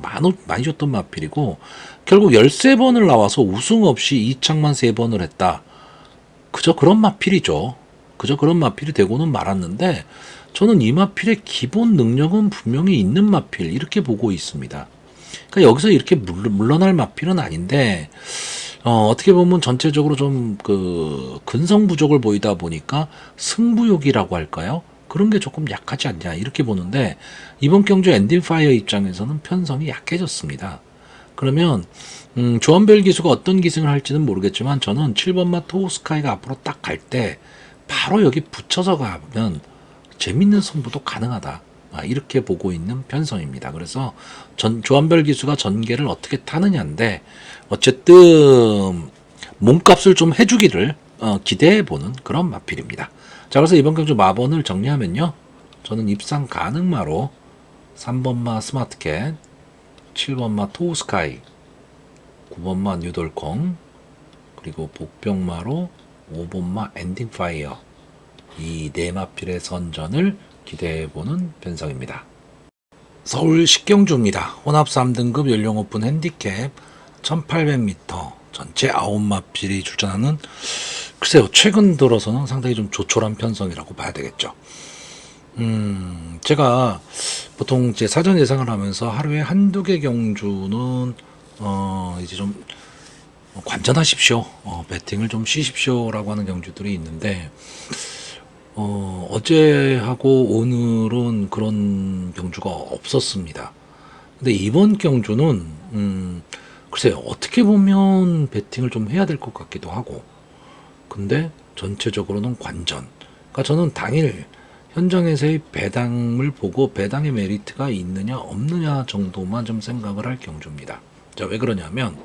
많이 줬던 마필이고 결국 13번을 나와서 우승 없이 2착만 3번을 했다. 그저 그런 마필이죠. 그저 그런 마필이 되고는 말았는데 저는 이 마필의 기본 능력은 분명히 있는 마필 이렇게 보고 있습니다. 그러니까 여기서 이렇게 물러날 마필은 아닌데 어떻게 보면 전체적으로 좀 그 근성 부족을 보이다 보니까 승부욕이라고 할까요? 그런 게 조금 약하지 않냐 이렇게 보는데 이번 경주 엔딩파이어 입장에서는 편성이 약해졌습니다. 그러면 조한별 기수가 어떤 기승을 할지는 모르겠지만 저는 7번마 토우스카이가 앞으로 딱 갈 때 바로 여기 붙여서 가면 재밌는 승부도 가능하다. 이렇게 보고 있는 편성입니다. 그래서 조한별 기수가 전개를 어떻게 타느냐인데 어쨌든 몸값을 좀 해주기를 기대해보는 그런 마필입니다. 자, 그래서 이번 경주 마번을 정리하면요. 저는 입상 가능마로 3번마 스마트캣, 7번마 토우스카이, 9번마 뉴돌콩, 그리고 복병마로 5번마 엔딩파이어 이 네 마필의 선전을 기대해보는 편성입니다. 서울 식경주입니다. 혼합 3등급 연령 오픈 핸디캡 1800m 전체 9마필이 출전하는 글쎄요 최근 들어서는 상당히 좀 조촐한 편성이라고 봐야 되겠죠. 제가 보통 제 사전 예상을 하면서 하루에 한두 개 경주는 이제 좀 관전하십시오. 배팅을 좀 쉬십시오라고 하는 경주들이 있는데 어제하고 오늘은 그런 경주가 없었습니다. 근데 이번 경주는 글쎄요 어떻게 보면 배팅을 좀 해야 될 것 같기도 하고 근데 전체적으로는 관전. 그러니까 저는 당일 현장에서의 배당을 보고 배당의 메리트가 있느냐 없느냐 정도만 좀 생각을 할 경주입니다. 자, 왜 그러냐면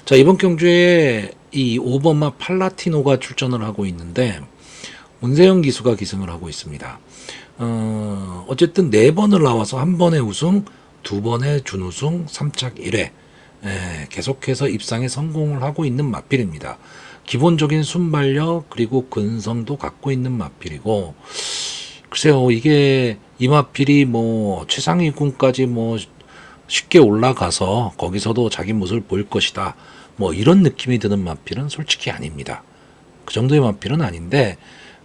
자 이번 경주에 이 5번마 팔라티노가 출전을 하고 있는데 문세영 기수가 기승을 하고 있습니다. 어쨌든 4번을 나와서 한 번의 우승, 2번의 준우승, 3착 1회 계속해서 입상에 성공을 하고 있는 마필입니다. 기본적인 순발력 그리고 근성도 갖고 있는 마필이고 글쎄요 이게 이 마필이 뭐 최상위군까지 뭐 쉽게 올라가서 거기서도 자기 모습을 보일 것이다 뭐 이런 느낌이 드는 마필은 솔직히 아닙니다. 그 정도의 마필은 아닌데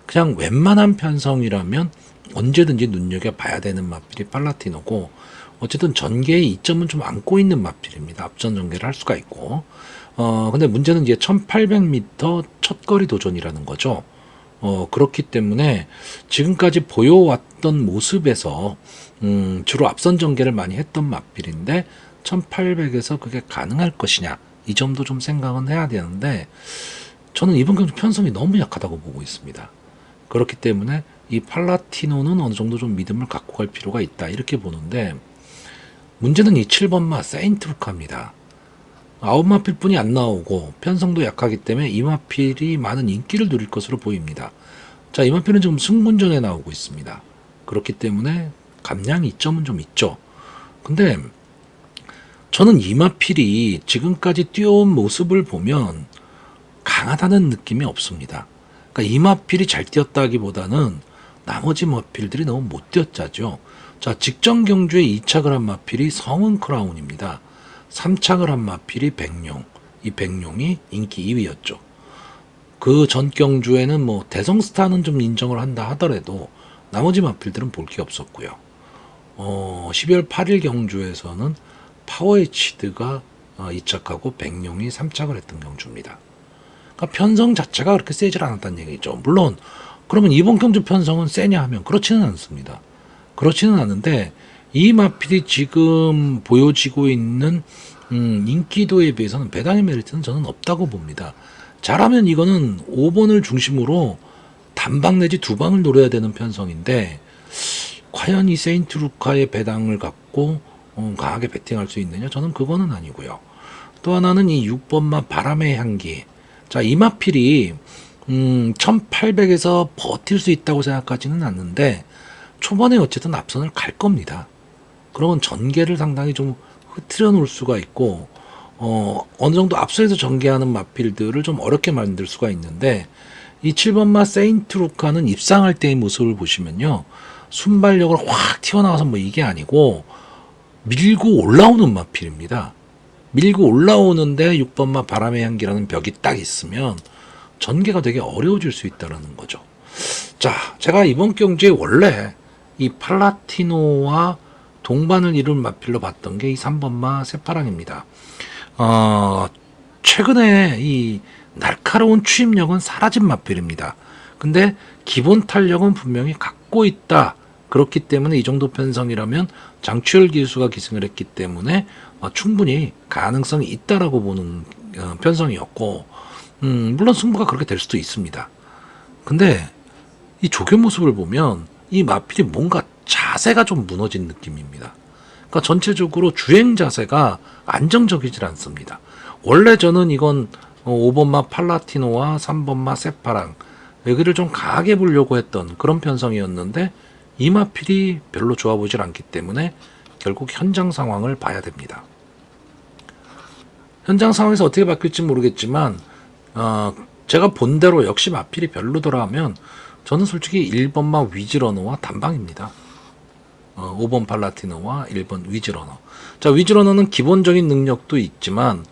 그냥 웬만한 편성이라면 언제든지 눈여겨봐야 되는 마필이 팔라티노고 어쨌든 전개의 이점은 좀 안고 있는 마필입니다. 앞전 전개를 할 수가 있고 근데 문제는 이제 1800m 첫거리 도전이라는 거죠. 그렇기 때문에 지금까지 보여왔던 모습에서 주로 앞선 전개를 많이 했던 마필인데 1800에서 그게 가능할 것이냐 이 점도 좀 생각은 해야 되는데 저는 이번 경주 편성이 너무 약하다고 보고 있습니다. 그렇기 때문에 이 팔라티노는 어느 정도 좀 믿음을 갖고 갈 필요가 있다 이렇게 보는데 문제는 이 7번마 세인트루카입니다. 9마필 뿐이 안 나오고 편성도 약하기 때문에 이 마필이 많은 인기를 누릴 것으로 보입니다. 자, 이 마필은 지금 승분전에 나오고 있습니다. 그렇기 때문에 감량 이점은 좀 있죠. 근데 저는 이 마필이 지금까지 뛰어온 모습을 보면 강하다는 느낌이 없습니다. 그러니까 이 마필이 잘 뛰었다기보다는 나머지 마필들이 너무 못 뛰었자죠. 자, 직전 경주에 2착을 한 마필이 성은 크라운입니다. 3착을 한 마필이 백룡. 이 백룡이 인기 2위였죠. 그 전 경주에는 뭐 대성스타는 좀 인정을 한다 하더라도 나머지 마필들은 볼 게 없었고요. 12월 8일 경주에서는 파워에치드가 2착하고 백룡이 3착을 했던 경주입니다. 그러니까 편성 자체가 그렇게 세질 않았다는 얘기죠. 물론 그러면 이번 경주 편성은 세냐 하면 그렇지는 않습니다. 그렇지는 않은데 이 마필이 지금 보여지고 있는 인기도에 비해서는 배당의 메리트는 저는 없다고 봅니다. 잘하면 이거는 5번을 중심으로 단방 내지 2방을 노려야 되는 편성인데 과연 이 세인트루카의 배당을 갖고 강하게 배팅할 수 있느냐? 저는 그거는 아니고요. 또 하나는 이 6번마 바람의 향기. 자, 이 마필이 1800에서 버틸 수 있다고 생각하지는 않는데 초반에 어쨌든 앞선을 갈 겁니다. 그러면 전개를 상당히 좀 흐트려 놓을 수가 있고 어느 정도 앞서에서 전개하는 마필들을 좀 어렵게 만들 수가 있는데 이 7번마 세인트 루카는 입상할 때의 모습을 보시면요. 순발력을 확 튀어나와서 뭐 이게 아니고 밀고 올라오는 마필입니다. 밀고 올라오는데 6번마 바람의 향기라는 벽이 딱 있으면 전개가 되게 어려워질 수 있다는 거죠. 자, 제가 이번 경주에 원래 이 팔라티노와 동반을 이룬 마필로 봤던 게 이 3번마 새파랑입니다. 최근에 이 날카로운 추임력은 사라진 마필입니다. 근데 기본 탄력은 분명히 갖고 있다. 그렇기 때문에 이 정도 편성이라면 장추열 기수가 기승을 했기 때문에 충분히 가능성이 있다라고 보는 편성이었고, 물론 승부가 그렇게 될 수도 있습니다. 근데 이 조교 모습을 보면 이 마필이 뭔가 자세가 좀 무너진 느낌입니다. 그러니까 전체적으로 주행 자세가 안정적이질 않습니다. 원래 저는 이건 5번마 팔라티노와 3번마 새파랑 여기를 좀 강하게 보려고 했던 그런 편성이었는데 이 마필이 별로 좋아 보질 않기 때문에 결국 현장 상황을 봐야 됩니다. 현장 상황에서 어떻게 바뀔지 모르겠지만 제가 본 대로 역시 마필이 별로더라 하면 저는 솔직히 1번마 위즈러너와 단방입니다. 5번 팔라티노와 1번 위즈러너. 자, 위즈러너는 기본적인 능력도 있지만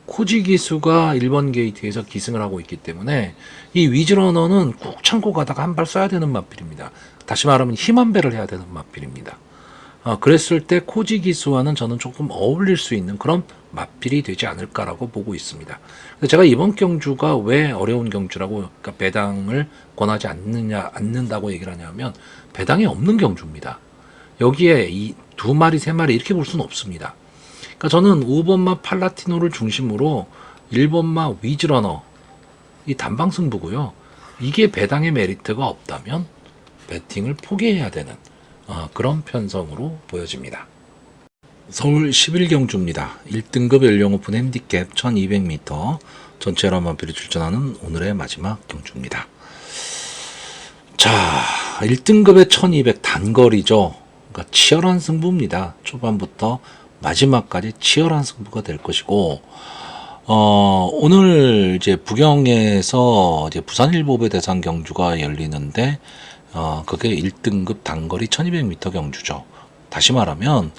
코지 기수가 1번 게이트에서 기승을 하고 있기 때문에 이 위즈러너는 꾹 참고 가다가 한 발 쏴야 되는 마필입니다. 다시 말하면 힘 한 배를 해야 되는 마필입니다. 그랬을 때 코지 기수와는 저는 조금 어울릴 수 있는 그런 마필이 되지 않을까라고 보고 있습니다. 제가 이번 경주가 왜 어려운 경주라고, 그러니까 배당을 권하지 않는다고 얘기를 하냐면 배당이 없는 경주입니다. 여기에 이 두 마리, 세 마리 이렇게 볼 수는 없습니다. 그러니까 저는 5번마 팔라티노를 중심으로 1번마 위즈러너 이 단방 승부고요. 이게 배당의 메리트가 없다면 배팅을 포기해야 되는 그런 편성으로 보여집니다. 서울 11경주입니다. 1등급 연령 오픈 핸디캡 1200m 전체 라마필이 출전하는 오늘의 마지막 경주입니다. 자, 1등급의 1200 단거리죠. 그러니까 치열한 승부입니다. 초반부터 마지막까지 치열한 승부가 될 것이고, 오늘 이제 부경에서 이제 부산일보배 대상 경주가 열리는데, 그게 1등급 단거리 1200m 경주죠. 다시 말하면,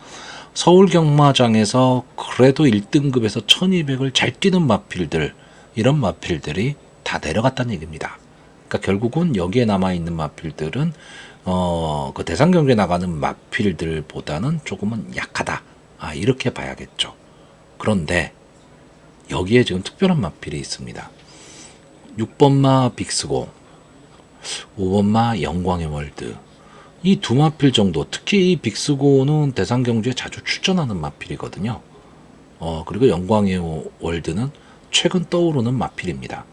서울 경마장에서 그래도 1등급에서 1200을 잘 뛰는 마필들, 이런 마필들이 다 내려갔다는 얘기입니다. 그러니까 결국은 여기에 남아있는 마필들은, 그 대상 경주에 나가는 마필들보다는 조금은 약하다. 이렇게 봐야겠죠. 그런데 여기에 지금 특별한 마필이 있습니다. 6번마 빅스고 5번마 영광의 월드, 이 두 마필 정도, 특히 이 빅스고는 대상 경주에 자주 출전하는 마필이거든요. 그리고 영광의 월드는 최근 떠오르는 마필입니다.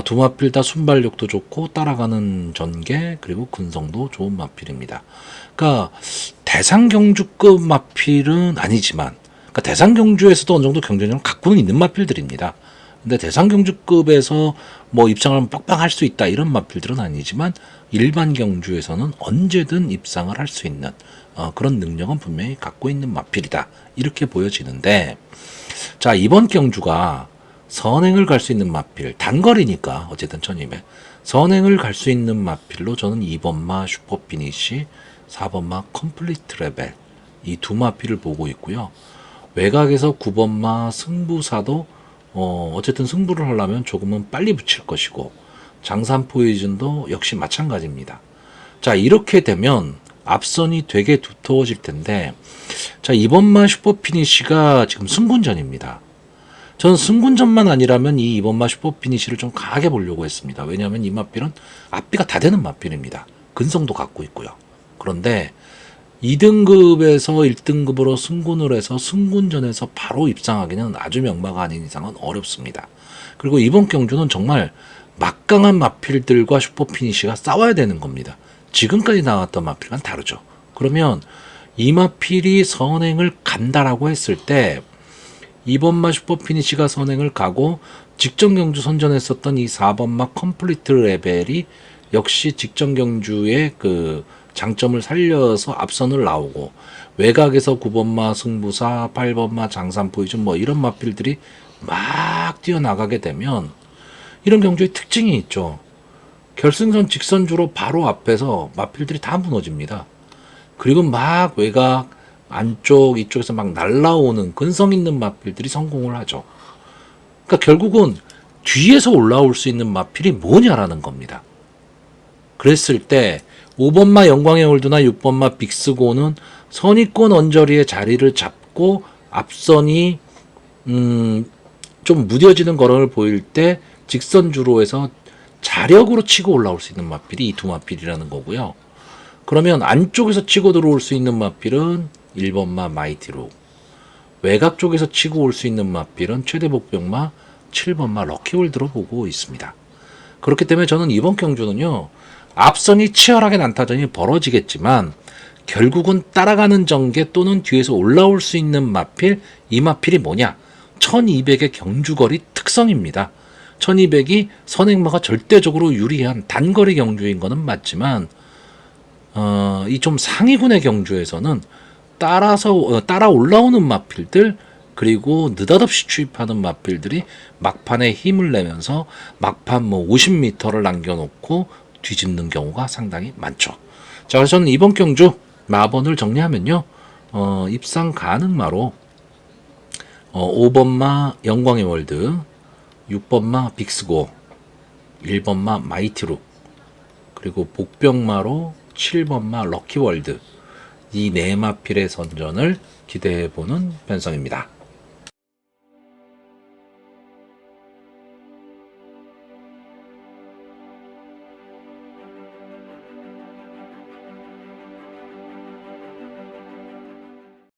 두 마필 다 순발력도 좋고 따라가는 전개 그리고 근성도 좋은 마필입니다. 그러니까 대상 경주급 마필은 아니지만, 그러니까 대상 경주에서도 어느 정도 경쟁력을 갖고는 있는 마필들입니다. 근데 대상 경주급에서 뭐 입상을 하면 빡빡할 수 있다 이런 마필들은 아니지만 일반 경주에서는 언제든 입상을 할 수 있는 그런 능력은 분명히 갖고 있는 마필이다 이렇게 보여지는데, 자, 이번 경주가 선행을 갈 수 있는 마필, 단거리니까 어쨌든 1200 선행을 갈 수 있는 마필로 저는 2번마 슈퍼피니시, 4번마 컴플리트 레벨 이 두 마필을 보고 있고요. 외곽에서 9번마 승부사도 어쨌든 승부를 하려면 조금은 빨리 붙일 것이고, 장산 포이즌도 역시 마찬가지입니다. 자, 이렇게 되면 앞선이 되게 두터워질 텐데, 자, 2번마 슈퍼피니시가 지금 승군전입니다. 저는 승군전만 아니라면 이 2번마 슈퍼피니시를 좀 강하게 보려고 했습니다. 왜냐하면 이 마필은 앞비가 다 되는 마필입니다. 근성도 갖고 있고요. 그런데 2등급에서 1등급으로 승군을 해서 승군전에서 바로 입상하기는 아주 명마가 아닌 이상은 어렵습니다. 그리고 이번 경주는 정말 막강한 마필들과 슈퍼피니시가 싸워야 되는 겁니다. 지금까지 나왔던 마필과는 다르죠. 그러면 이 마필이 선행을 간다라고 했을 때 2번마 슈퍼피니시가 선행을 가고 직전 경주 선전했었던 이 4번마 컴플리트 레벨이 역시 직전 경주의 그 장점을 살려서 앞선을 나오고, 외곽에서 9번마 승부사, 8번마 장산 포이즌 뭐 이런 마필들이 막 뛰어나가게 되면 이런 경주의 특징이 있죠. 결승선 직선주로 바로 앞에서 마필들이 다 무너집니다. 그리고 막 외곽 안쪽 이쪽에서 막 날라오는 근성 있는 마필들이 성공을 하죠. 그러니까 결국은 뒤에서 올라올 수 있는 마필이 뭐냐라는 겁니다. 그랬을 때 5번마 영광의 홀드나 6번마 빅스고는 선의권 언저리에 자리를 잡고 앞선이 좀 무뎌지는 걸음을 보일 때 직선주로 해서 자력으로 치고 올라올 수 있는 마필이 이 두 마필이라는 거고요. 그러면 안쪽에서 치고 들어올 수 있는 마필은 1번마 마이티로, 외곽 쪽에서 치고 올 수 있는 마필은 최대 복병마 7번마 럭키홀드로 보고 있습니다. 그렇기 때문에 저는 이번 경주는요, 앞선이 치열하게 난타전이 벌어지겠지만 결국은 따라가는 전개 또는 뒤에서 올라올 수 있는 마필, 이 마필이 뭐냐? 1200의 경주거리 특성입니다. 1200이 선행마가 절대적으로 유리한 단거리 경주인 것은 맞지만 이 좀 상위군의 경주에서는 따라 올라오는 마필들, 그리고 느닷없이 추입하는 마필들이 막판에 힘을 내면서 막판 뭐 50m를 남겨놓고 뒤집는 경우가 상당히 많죠. 자, 그래서 저는 이번 경주 마번을 정리하면요, 입상 가능마로 5번마 영광의 월드, 6번마 빅스고, 1번마 마이티룩, 그리고 복병마로 7번마 럭키월드, 이 네 마필의 선전을 기대해보는 편성입니다.